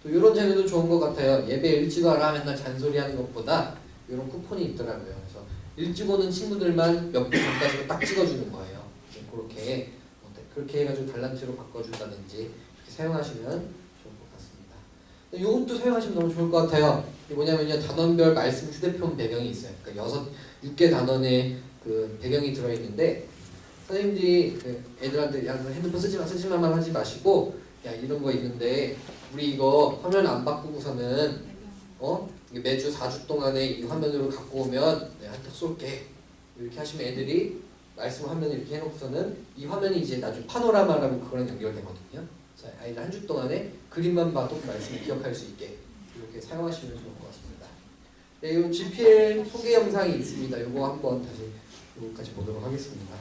또 이런 자료도 좋은 것 같아요. 예배 일찍 와라 맨날 잔소리하는 것보다 이런 쿠폰이 있더라고요. 그래서 일찍 오는 친구들만 몇 분 전까지로 딱 찍어주는 거예요. 그렇게 해가지고 달란트로 바꿔준다든지 이렇게 사용하시면 좋을 것 같습니다. 이것도 사용하시면 너무 좋을 것 같아요. 이게 뭐냐면요, 단원별 말씀 휴대폰 배경이 있어요. 그러니까 6개 단원의 그 배경이 들어있는데 선생님들이 그 애들한테 야 너 핸드폰 쓰지마만 하지 마시고 야 이런 거 있는데 우리 이거 화면 안 바꾸고서는 매주 4주 동안에 이 화면으로 갖고 오면 내가 한턱 쏠게 이렇게 하시면 애들이 말씀 화면 이렇게 해놓고서는 이 화면이 이제 나중에 파노라마라고 그거랑 연결되거든요. 그래서 아이들 한 주 동안에 그림만 봐도 그 말씀을 기억할 수 있게 이렇게 사용하시면 좋을 것 같습니다. 네, 이 GPL 소개 영상이 있습니다. 이거 한번 다시 여기까지 보도록 하겠습니다.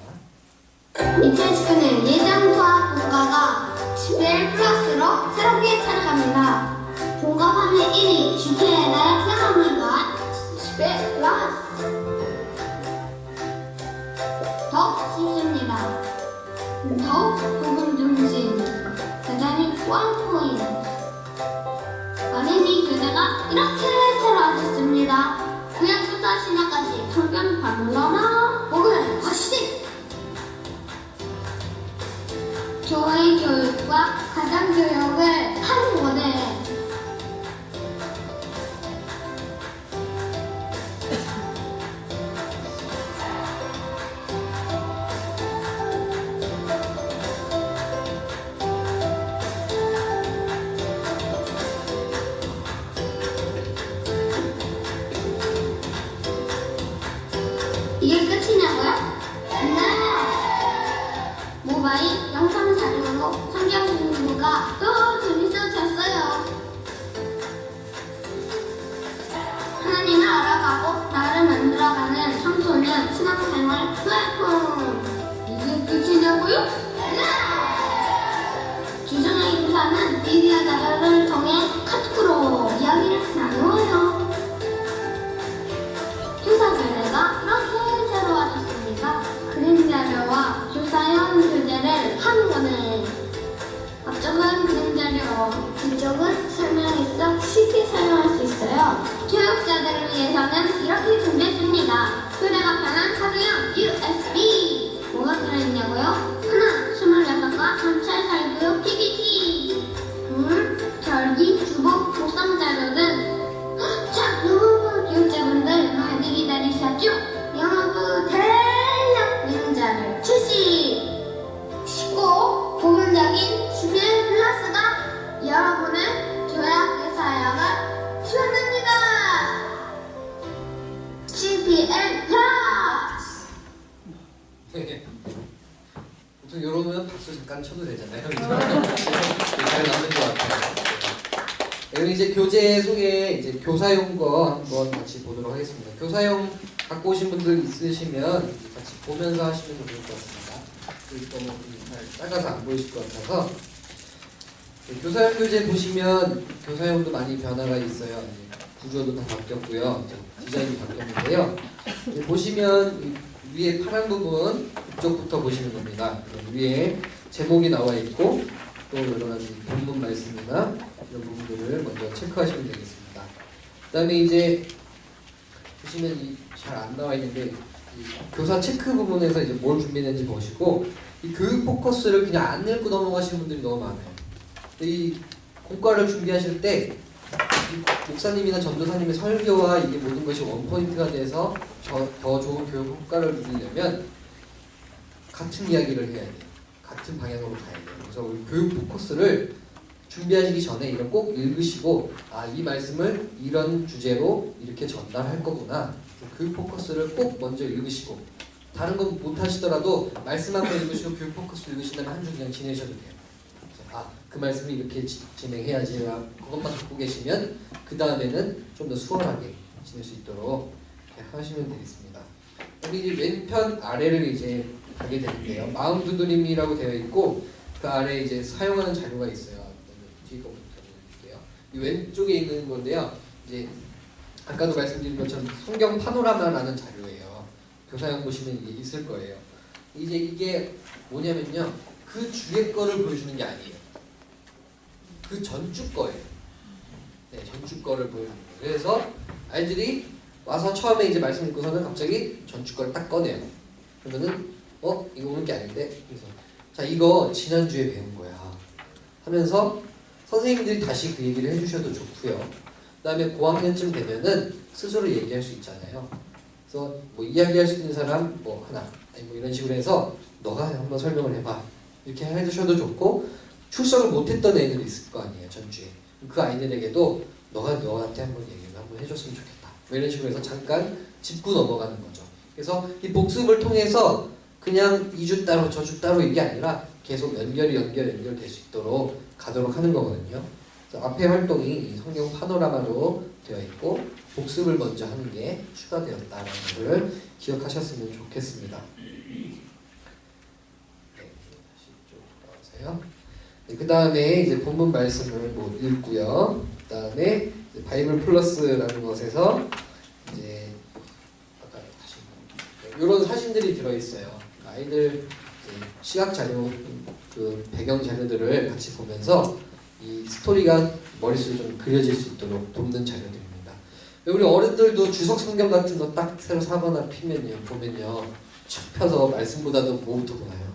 2019년 예전 수학 본가가 GPL 플러스로 새롭게 찾아갑니다. 종합하면 1위 GPL의 새로운 물건 GPL 플러스. 더욱 쉽습니다. 더욱 부분 중심, 대단히 원포인트. 어린이 교재가 이렇게 새로워졌습니다. 구약부터 신약까지 성경 파놀라마 목을 화시지. 교회 교육과 가정 교육을 한 곳에 이게 끝이냐고요? 네! 모바일 영상 사진으로 성경 공부가 더 재밌어졌어요. 하나님을 알아가고 나를 만들어가는 청소년 신앙생활 플랫폼. 이게 끝이냐고요? 네! 기존의 인사는 미디어 자료를 통해 카톡으로 이야기를 나누어요. 교사 교재가 이렇게 새로워졌습니다. 그림 자료와 교사용 교재를 한 권에 앞쪽은 그림 자료, 뒤쪽은 설명이 써 쉽게 사용할 수 있어요. 교육자들을 위해서는 이렇게 준비했습니다. 교재가 편한 카드형 USB. 뭐가 들어있냐고요? 하나, 26과 전체 살구요 PPT. 둘, 절기, 주복, 복상 자료 등. 자, 여러분, 교육자분들 많이 기다리셨죠? 영어부 대량 문자를 출시! 쉽고 부분적인 GPL 플러스가 여러분의 교양 사역을 지원합니다! GPL 플러스! 보통 이러면 박수 잠깐 쳐도 되잖아요. 잘 나오는 것 같아요. 여기 이제 교재 소개, 이제 교사용 거 한번 같이 보도록 하겠습니다. 교사용 갖고 오신 분들 있으시면 같이 보면서 하시면 좋을 것 같습니다. 너무 잘 작아서 안 보이실 것 같아서. 교사용 교재 보시면 교사용도 많이 변화가 있어요. 구조도 다 바뀌었고요. 디자인이 바뀌었는데요. 보시면 위에 파란 부분 이쪽부터 보시면 됩니다. 위에 제목이 나와 있고 또 여러 가지 본문 말씀이나 이런 부분들을 먼저 체크하시면 되겠습니다. 그 다음에 이제 보시면 잘 안 나와 있는데 이 교사 체크 부분에서 이제 뭘 준비했는지 보시고 이 교육 포커스를 그냥 안 읽고 넘어가시는 분들이 너무 많아요. 이 공과를 준비하실 때 목사님이나 전도사님의 설교와 이게 모든 것이 원포인트가 돼서 더 좋은 교육 효과를 누리려면 같은 이야기를 해야 돼요. 같은 방향으로 가야 돼요. 그래서 우리 교육 포커스를 준비하시기 전에 이걸 꼭 읽으시고 이 말씀을 이런 주제로 이렇게 전달할 거구나. 교육 포커스를 꼭 먼저 읽으시고 다른 건 못 하시더라도 말씀 한번 읽으시고 교육 포커스 읽으신 다음에 한 주 그냥 지내셔도 돼요. 그 말씀을 이렇게 진행해야지 그것만 갖고 계시면 그 다음에는 좀 더 수월하게 지낼 수 있도록 이렇게 하시면 되겠습니다. 여기 이제 왼편 아래를 이제 가게 되는데요. 마음 두드림이라고 되어 있고 그 아래 이제 사용하는 자료가 있어요. 뒤에 거부터 드릴게요. 이 왼쪽에 있는 건데요. 이제 아까도 말씀드린 것처럼 성경 파노라마라는 자료예요. 교사형 보시면 이게 있을 거예요. 이제 이게 뭐냐면요. 그 주의 거를 보여주는 게 아니에요. 그 전주 거예요. 네, 전주 거를 보여주는 거예요. 그래서 아이들이 와서 처음에 이제 말씀 읽고서는 갑자기 전주 거를 딱 꺼내요. 그러면은 이거 오는 게 아닌데? 그래서 자 이거 지난주에 배운 거야 하면서 선생님들이 다시 그 얘기를 해주셔도 좋고요. 그 다음에 고학년쯤 되면은 스스로 얘기할 수 있잖아요. 그래서 뭐 이야기할 수 있는 사람 뭐 하나 아니 뭐 이런 식으로 해서 너가 한번 설명을 해봐 이렇게 해주셔도 좋고 출석을 못했던 애들이 있을 거 아니에요 전주에. 그 아이들에게도 너가 너한테 한번 얘기를 한번 해줬으면 좋겠다 뭐 이런 식으로 해서 잠깐 짚고 넘어가는 거죠. 그래서 이 복습을 통해서 그냥 이 주 따로 저 주 따로 이게 아니라 계속 연결될 수 있도록 가도록 하는 거거든요. 그래서 앞에 활동이 성경 파노라마로 되어 있고 복습을 먼저 하는 게 추가되었다는 것을 기억하셨으면 좋겠습니다. 네, 다시 좀 돌아오세요. 네, 그 다음에 이제 본문 말씀을 뭐 읽고요. 그 다음에 바이블 플러스라는 것에서 이제 아까 다시 이런 사진들이 들어있어요. 아이들 시각 자료, 그 배경 자료들을 같이 보면서 이 스토리가 머릿속에 좀 그려질 수 있도록 돕는 자료들입니다. 우리 어른들도 주석 성경 같은 거 딱 새로 사거나 보면요, 촥 펴서 말씀보다도 뭐부터 보나요?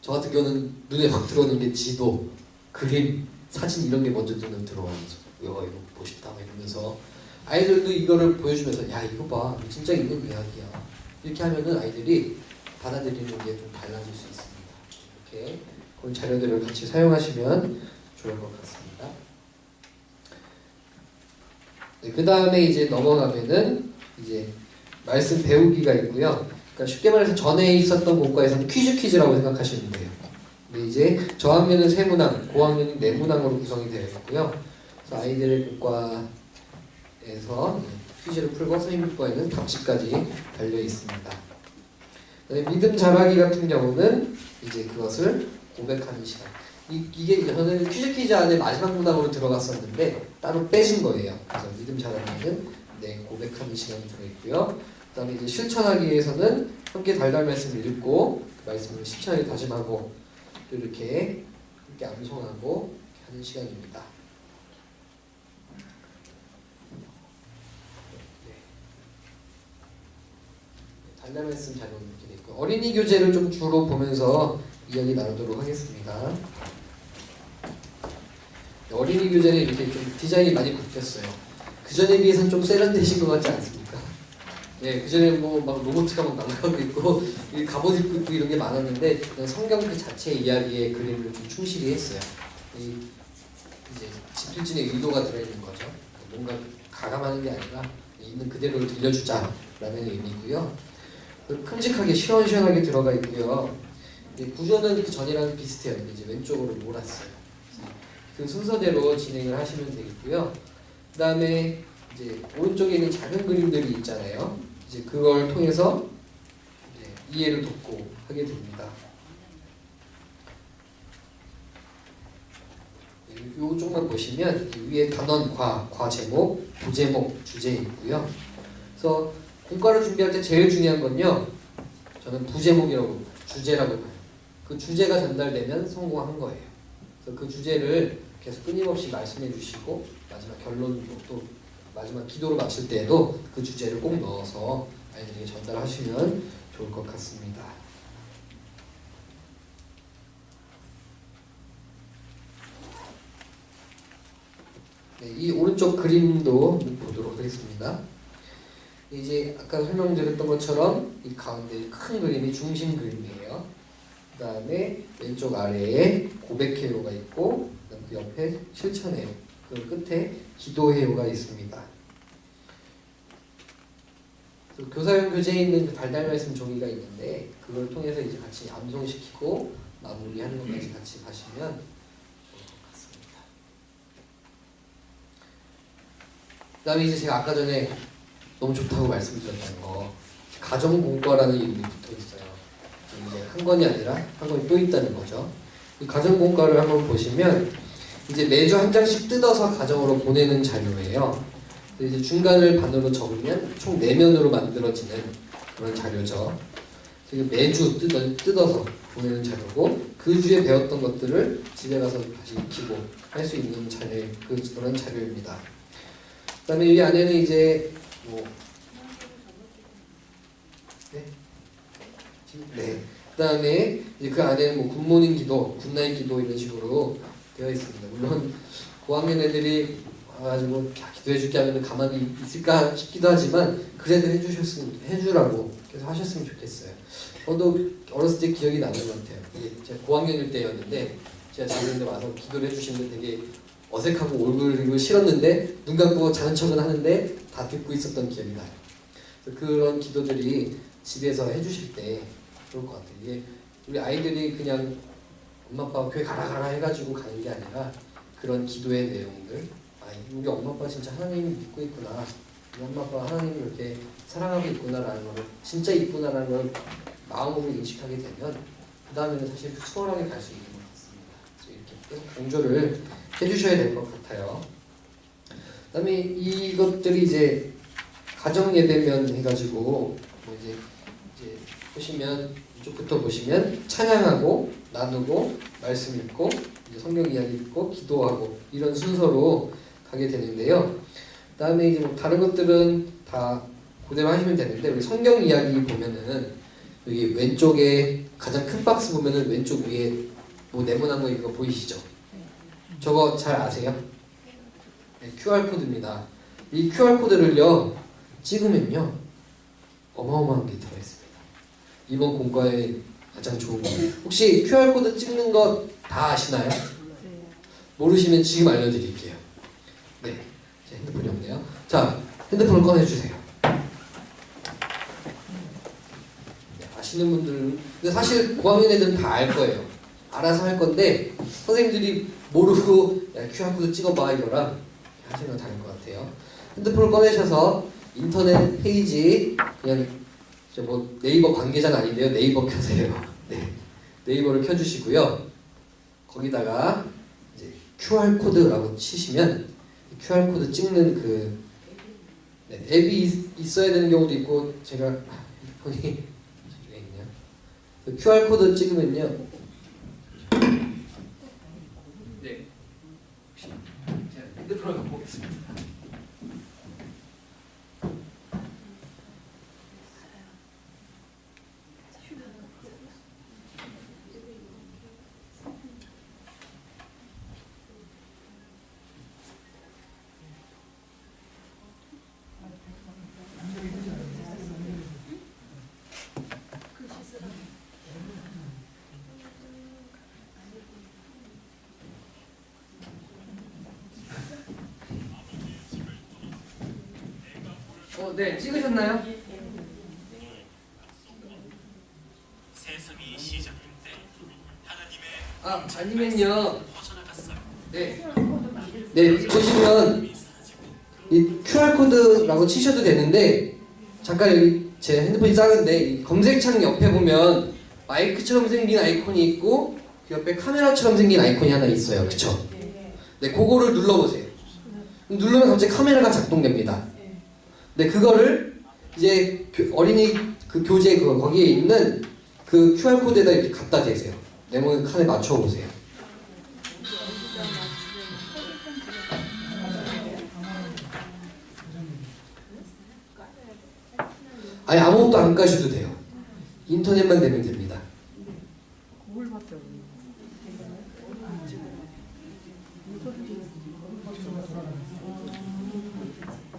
저 같은 경우는 눈에 확 들어오는 게 지도, 그림, 사진 이런 게 먼저 눈에 들어오면서 이거 보고 싶다 이러면서 아이들도 이거를 보여주면서 야 이거 봐 진짜 있는 이야기야 이렇게 하면은 아이들이 받아들이는 게 좀 달라질 수 있습니다. 이렇게 그런 자료들을 같이 사용하시면 좋을 것 같습니다. 네, 그 다음에 이제 넘어가면은 이제 말씀 배우기가 있고요. 그러니까 쉽게 말해서 전에 있었던 공과에서는 퀴즈라고 생각하시면 돼요. 근데 이제 저학년은 3문항, 고학년은 4문항으로 구성이 되어 있고요. 그래서 아이들의 공과에서 퀴즈를 풀고 선생님 과에는 답지까지 달려 있습니다. 믿음 자라기 같은 경우는 이제 그것을 고백하는 시간. 이게 저는 퀴즈 안에 마지막 문항으로 들어갔었는데 따로 빼신 거예요. 그래서 믿음 자라기는 고백하는 시간이 들어있고요. 그 다음에 이제 실천하기에서는 함께 달달 말씀을 읽고 그 말씀을 실천하게 다짐하고 또 이렇게 함께 암송하고 이렇게 하는 시간입니다. 달달 말씀 자료 이렇게 돼 있고 어린이 교재를 좀 주로 보면서 이야기 나누도록 하겠습니다. 어린이 교재는 이렇게 좀 디자인이 많이 바뀌었어요. 그 전에 비해서는 좀 세련되신 것 같지 않습니까? 네, 그 전에 뭐 막 로봇가 막 날아가고 있고 갑옷 입고 있고 이런 게 많았는데 그냥 성경 그 자체 이야기의 그림을 좀 충실히 했어요. 이제 집필진의 의도가 들어있는 거죠. 뭔가 가감하는 게 아니라 있는 그대로를 들려주자라는 의미고요. 큼직하게 시원시원하게 들어가 있고요. 구조는 그 전이랑 비슷해요. 이제 왼쪽으로 몰았어요. 그 순서대로 진행을 하시면 되겠고요. 그 다음에 이제 오른쪽에 있는 작은 그림들이 있잖아요. 이제 그걸 통해서 이제 이해를 돕고 하게 됩니다. 요 쪽만 보시면 위에 단원, 과 제목, 부제목, 주제 있고요. 그래서 공과를 준비할 때 제일 중요한 건요. 저는 부제목이라고 주제라고 봐요. 그 주제가 전달되면 성공한 거예요. 그래서 그 주제를 계속 끊임없이 말씀해 주시고 마지막 결론도 또 마지막 기도로 마칠 때에도 그 주제를 꼭 넣어서 아이들에게 전달하시면 좋을 것 같습니다. 네, 이 오른쪽 그림도 보도록 하겠습니다. 이제 아까 설명드렸던 것처럼 이 가운데 큰 그림이 중심 그림이에요. 그 다음에 왼쪽 아래에 고백해요가 있고 그 옆에 실천해요. 그 끝에 기도해요가 있습니다. 교사용 교재에 있는 그 달달 말씀 종이가 있는데 그걸 통해서 이제 같이 암송시키고 마무리하는 것까지 같이 가시면 좋을 것 같습니다. 그다음에 이제 제가 아까 전에 너무 좋다고 말씀드렸던 거 가정공과라는 이름이 붙어 있어요. 이제 한 권이 아니라 한 권이 또 있다는 거죠. 이 가정공과를 한번 보시면 이제 매주 한 장씩 뜯어서 가정으로 보내는 자료예요. 이제 중간을 반으로 접으면 총 4면으로 만들어지는 그런 자료죠. 매주 뜯어서 보내는 자료고 그 주에 배웠던 것들을 집에 가서 다시 익히고 할 수 있는 그런 자료입니다. 그 다음에 이 안에는 이제 그 다음에 이제 그 안에는 뭐 굿모닝 기도, 굿나잇 기도 이런 식으로 되어 있습니다. 물론 고학년 애들이 와가지고 기도해줄게 하면 가만히 있을까 싶기도 하지만 그래도 해주라고 계속 하셨으면 좋겠어요. 저도 어렸을 때 기억이 나는 것 같아요. 이게 제가 고학년일 때였는데 제가 자는데 와서 기도를 해주시는데 되게 어색하고 얼굴을 싫었는데 눈 감고 자는 척은 하는데 다 듣고 있었던 기억이 나요. 그래서 그런 기도들이 집에서 해주실 때 좋을 것 같아요. 이게 우리 아이들이 그냥 엄마 아빠가 교회 가라 해가지고 가는 게 아니라 그런 기도의 내용들, 우리 엄마 아빠 진짜 하나님 믿고 있구나, 우리 엄마 아빠 하나님을 이렇게 사랑하고 있구나라는 걸, 진짜 있구나라는 걸 마음으로 인식하게 되면 그 다음에는 사실 수월하게 갈 수 있는 것 같습니다. 그래서 이렇게 계속 강조를 해주셔야 될 것 같아요. 그 다음에 이것들이 이제 가정 예배면 해가지고 뭐 이제 보시면 이쪽부터 보시면 찬양하고 나누고 말씀 읽고 이제 성경 이야기 읽고 기도하고 이런 순서로 가게 되는데요. 그 다음에 이제 뭐 다른 것들은 다 그대로 하시면 되는데 우리 성경 이야기 보면은 여기 왼쪽에 가장 큰 박스 보면은 왼쪽 위에 뭐 네모난 거 이거 보이시죠? 저거 잘 아세요? 네, QR코드입니다. 이 QR코드를요 찍으면요 어마어마한 게 들어있습니다. 이번 공과에 가장 좋은 거. 혹시 QR코드 찍는 거 다 아시나요? 모르시면 지금 알려드릴게요. 네, 제 핸드폰이 없네요. 자, 핸드폰을 꺼내주세요. 네, 아시는 분들은 근데 사실 고학년 애들은 다 알 거예요. 알아서 할 건데 선생님들이 모르고 야, QR코드 찍어봐 이거랑 하시는 건 다른 것 같아요. 핸드폰을 꺼내셔서 인터넷 페이지 그냥 뭐 네이버 관계자는 아닌데요. 네이버 켜세요. 네, 네이버를 켜주시고요. 거기다가 이제 QR코드라고 치시면 QR코드 찍는 그 앱이 있어야 되는 경우도 있고 제가 핸드폰이 저기가 있네요. 그 QR코드 찍으면요. 네, 제가 핸드폰을 갖고 오겠습니다. 네, 찍으셨나요? 세상이 시작될 때 하나님의 아니면요. 퍼져나갔어요. 네, 보시면 이 QR코드라고 치셔도 되는데 잠깐 여기 제 핸드폰이 작은데 이 검색창 옆에 보면 마이크처럼 생긴 아이콘이 있고 그 옆에 카메라처럼 생긴 아이콘이 하나 있어요. 그쵸? 네, 그거를 눌러보세요. 누르면 갑자기 카메라가 작동됩니다. 네, 그거를 이제 어린이 그 교재 거기에 있는 그 QR코드에다 이렇게 갖다 대세요. 네모난 칸에 맞춰보세요. 아니 아무것도 안 까셔도 돼요. 인터넷만 되면 됩니다.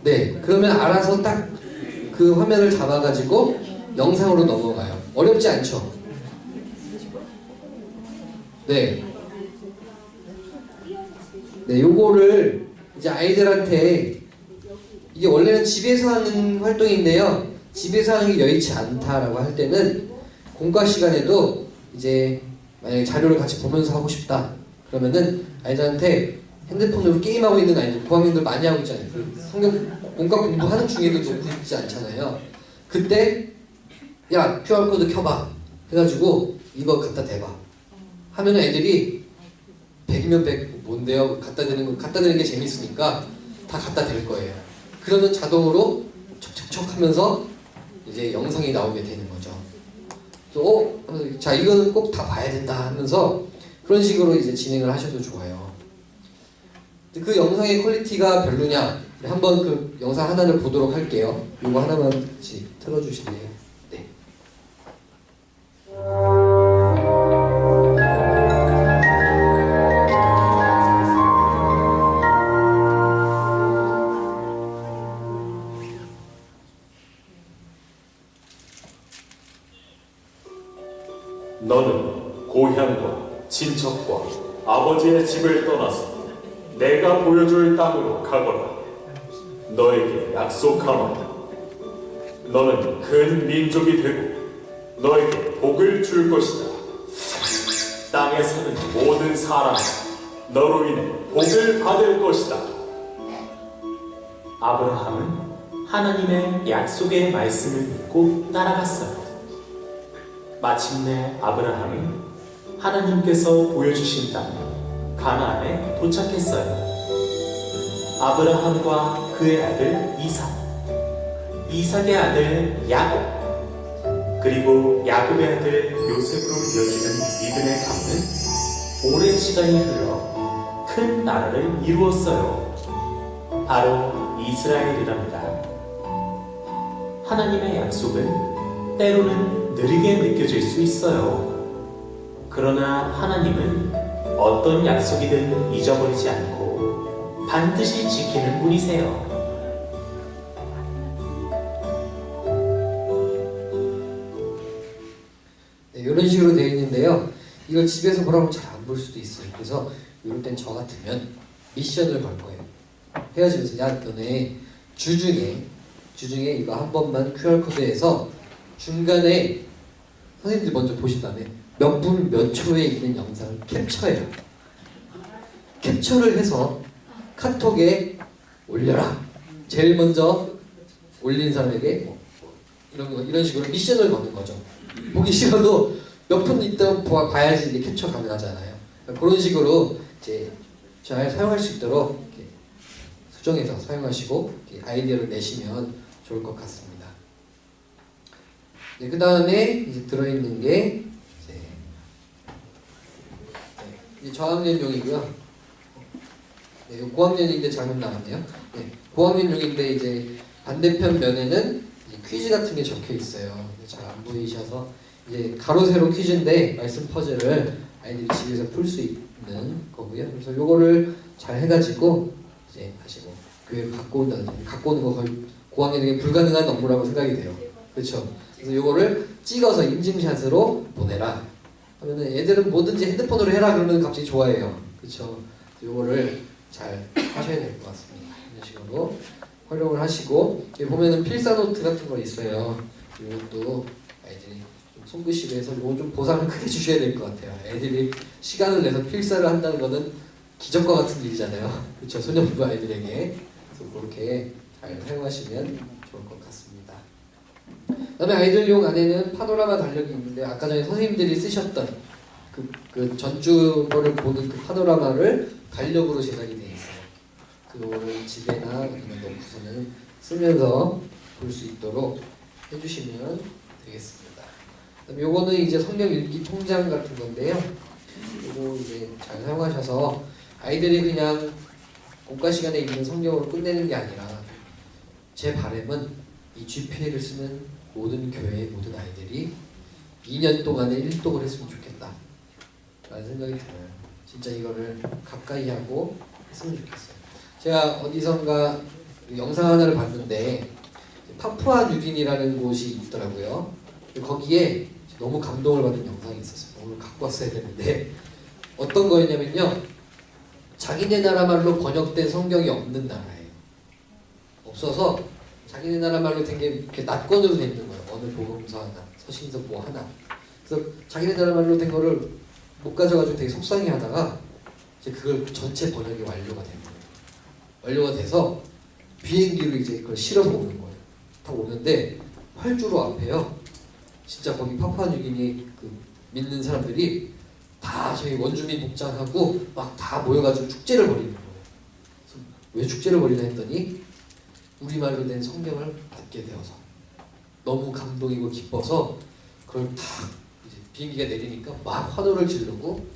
네, 그러면 알아서 딱 그 화면을 잡아가지고 영상으로 넘어가요. 어렵지 않죠? 네. 네, 요거를 이제 아이들한테 이게 원래는 집에서 하는 활동인데요. 집에서 하는 게 여의치 않다라고 할 때는 공과 시간에도 이제 만약에 자료를 같이 보면서 하고 싶다 그러면은 아이들한테 핸드폰으로 게임하고 있는 아이들, 고학년들 많이 하고 있잖아요. 성경 공과 공부하는 중에도 놓고 있지 않잖아요. 그때 야 QR코드 켜봐 해가지고 이거 갖다 대봐 하면은 애들이 100이면 100 뭔데요? 갖다 대는 게 재밌으니까 다 갖다 댈 거예요. 그러면 자동으로 척척척 하면서 이제 영상이 나오게 되는 거죠. 또 자 이거는 꼭 다 봐야 된다 하면서 그런 식으로 이제 진행을 하셔도 좋아요. 그 영상의 퀄리티가 별로냐? 한번 그 영상 하나를 보도록 할게요. 이거 하나만 같이 틀어주실래요? 네. 너는 고향과 친척과 아버지의 집을 떠나서 내가 보여줄 땅으로 가거라. 너에게 약속하노라. 너는 큰 민족이 되고 너에게 복을 줄 것이다. 땅에 사는 모든 사람이 너로 인해 복을 받을 것이다. 아브라함은 하나님의 약속의 말씀을 믿고 따라갔어요. 마침내 아브라함은 하나님께서 보여주신 땅 가나안에 도착했어요. 아브라함과 그의 아들 이삭, 이삭의 아들 야곱, 그리고 야곱의 아들 요셉으로 이어지는 믿음의 가문은 오랜 시간이 흘러 큰 나라를 이루었어요. 바로 이스라엘이랍니다. 하나님의 약속은 때로는 느리게 느껴질 수 있어요. 그러나 하나님은 어떤 약속이든 잊어버리지 않고 반드시 지키는 분이세요. 네, 이런 식으로 되어 있는데요. 이걸 집에서 보라고 잘 안 볼 수도 있어요. 그래서 이럴 땐 저 같으면 미션을 걸 거예요. 헤어지면서 야 너네 주중에 이거 한 번만 QR코드에서 중간에 선생님들 먼저 보신 다음에 몇 분 몇 초에 있는 영상을 캡처해요. 캡처를 해서 카톡에 올려라. 제일 먼저 올린 사람에게 이런 식으로 미션을 거는 거죠. 보기 싫어도 몇 분 있다 봐야지 이제 캡처 가능하잖아요. 그런 식으로 이제 잘 사용할 수 있도록 이렇게 수정해서 사용하시고 이렇게 아이디어를 내시면 좋을 것 같습니다. 네, 그 다음에 이제 들어있는 게 이제 저학년용이고요. 네, 고학년인데 잘못 나왔네요. 네, 고학년용인데 이제 반대편 면에는 이제 퀴즈 같은 게 적혀 있어요. 잘 안 보이셔서 이제 가로 세로 퀴즈인데 말씀 퍼즐을 아이들이 집에서 풀 수 있는 거고요. 그래서 요거를 잘 해가지고 이제 다시 뭐 교회 갖고 온다든지 갖고 오는 거 거의 고학년에게 불가능한 업무라고 생각이 돼요. 그렇죠? 그래서 요거를 찍어서 인증샷으로 보내라 하면은 애들은 뭐든지 핸드폰으로 해라 그러면 갑자기 좋아해요. 그렇죠? 요거를 잘 하셔야 될 것 같습니다. 이런 식으로 활용을 하시고 여기 보면은 필사 노트 같은 거 있어요. 이것도 아이들이 좀 손글씨로 해서 이거 좀 보상을 크게 주셔야 될 것 같아요. 애들이 시간을 내서 필사를 한다는 거는 기적과 같은 일이잖아요. 그렇죠? 소년부 아이들에게. 그래서 그렇게 잘 사용하시면 좋을 것 같습니다. 그다음에 아이들용 안에는 파노라마 달력이 있는데 아까 전에 선생님들이 쓰셨던 그 전주 거를 보는 그 파노라마를 달력으로 제작이 되어 있어요. 그거를 집에나 그냥 놓고서는 쓰면서 볼 수 있도록 해주시면 되겠습니다. 그다음에 요거는 이제 성경 읽기 통장 같은 건데요. 요거 이제 잘 사용하셔서 아이들이 그냥 공과 시간에 읽는 성경으로 끝내는 게 아니라 제 바람은 이 GPA를 쓰는 모든 교회의 모든 아이들이 2년 동안에 1독을 했으면 좋겠다 라는 생각이 들어요. 진짜 이거를 가까이 하고 했으면 좋겠어요. 제가 어디선가 영상 하나를 봤는데 파푸아 뉴기니라는 곳이 있더라고요. 거기에 너무 감동을 받은 영상이 있었어요. 오늘 갖고 왔어야 되는데 어떤 거였냐면요, 자기네 나라 말로 번역된 성경이 없는 나라예요. 없어서 자기네 나라 말로 된 게 이렇게 낫권으로 돼 있는 거예요. 어느 복음서 하나, 서신서 뭐 하나. 그래서 자기네 나라 말로 된 거를 못 가져가지고 되게 속상해하다가 이제 그걸 전체 번역이 완료가 된 거예요. 완료가 돼서 비행기로 이제 그걸 실어서 오는 거예요. 다 오는데 활주로 앞에요. 진짜 거기 파푸아뉴기니 그 믿는 사람들이 다 저희 원주민 복장하고 막 다 모여가지고 축제를 벌이는 거예요. 그래서 왜 축제를 벌이나 했더니 우리말로 된 성경을 받게 되어서 너무 감동이고 기뻐서 그걸 다 이제 비행기가 내리니까 막 환호를 지르고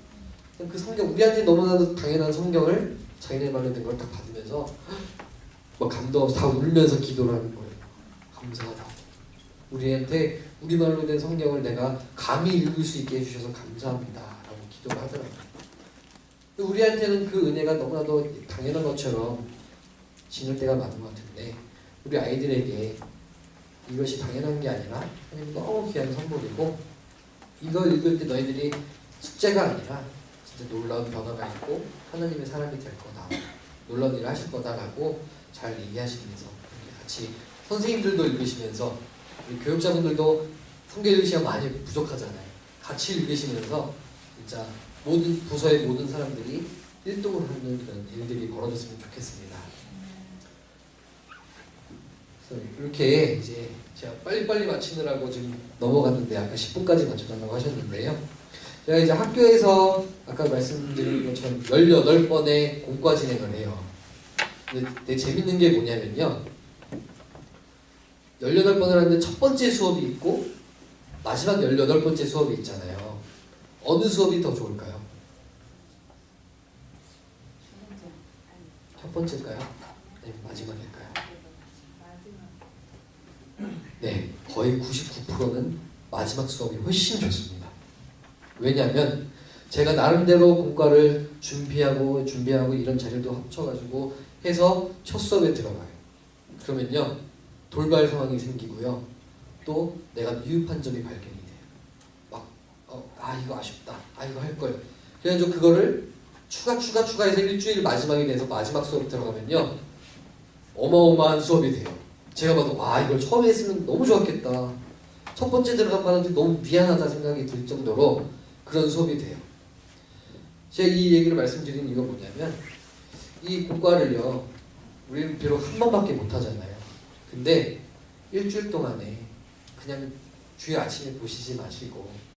그 성경 우리한테 너무나도 당연한 성경을 자기네 말로 된 걸 딱 받으면서 막 감동하면서 다 울면서 기도를 하는 거예요. 감사하다고. 우리한테 우리말로 된 성경을 내가 감히 읽을 수 있게 해주셔서 감사합니다 라고 기도를 하더라고요. 우리한테는 그 은혜가 너무나도 당연한 것처럼 지낼 때가 많은 것 같은데 우리 아이들에게 이것이 당연한 게 아니라 너무 귀한 선물이고 이걸 읽을 때 너희들이 숙제가 아니라 진짜 놀라운 변화가 있고 하나님의 사람이 될 거다, 놀라운 일을 하실 거다라고 잘 얘기하시면서 같이 선생님들도 읽으시면서 우리 교육자분들도 성경 읽을 시간 많이 부족하잖아요. 같이 읽으시면서 진짜 모든 부서의 모든 사람들이 일동을 하는 그런 일들이 벌어졌으면 좋겠습니다. 그래서 이렇게 이제 제가 빨리빨리 마치느라고 지금 넘어갔는데 아까 10분까지 맞춰달라고 하셨는데요. 제가 이제 학교에서 아까 말씀드린 것처럼 18번의 공과 진행을 해요. 근데 되게 재밌는 게 뭐냐면요. 18번을 하는데 첫 번째 수업이 있고 마지막 18번째 수업이 있잖아요. 어느 수업이 더 좋을까요? 첫 번째일까요? 아니면 마지막일까요? 네, 거의 99%는 마지막 수업이 훨씬 좋습니다. 왜냐하면 제가 나름대로 공과를 준비하고 이런 자료도 합쳐가지고 해서 첫 수업에 들어가요. 그러면요 돌발 상황이 생기고요. 또 내가 미흡한 점이 발견이 돼요. 막 이거 아쉽다. 이거 할 걸. 그래가지고 그거를 추가해서 일주일 마지막에 돼서 마지막 수업 들어가면요 어마어마한 수업이 돼요. 제가 봐도 이걸 처음에 했으면 너무 좋았겠다. 첫 번째 들어간 반한테 너무 미안하다 생각이 들 정도로 그런 수업이 돼요. 제가 이 얘기를 말씀드리는 이유가 뭐냐면 이 공과를요 우리는 비록 한 번밖에 못 하잖아요. 근데 일주일 동안에 그냥 주일 아침에 보시지 마시고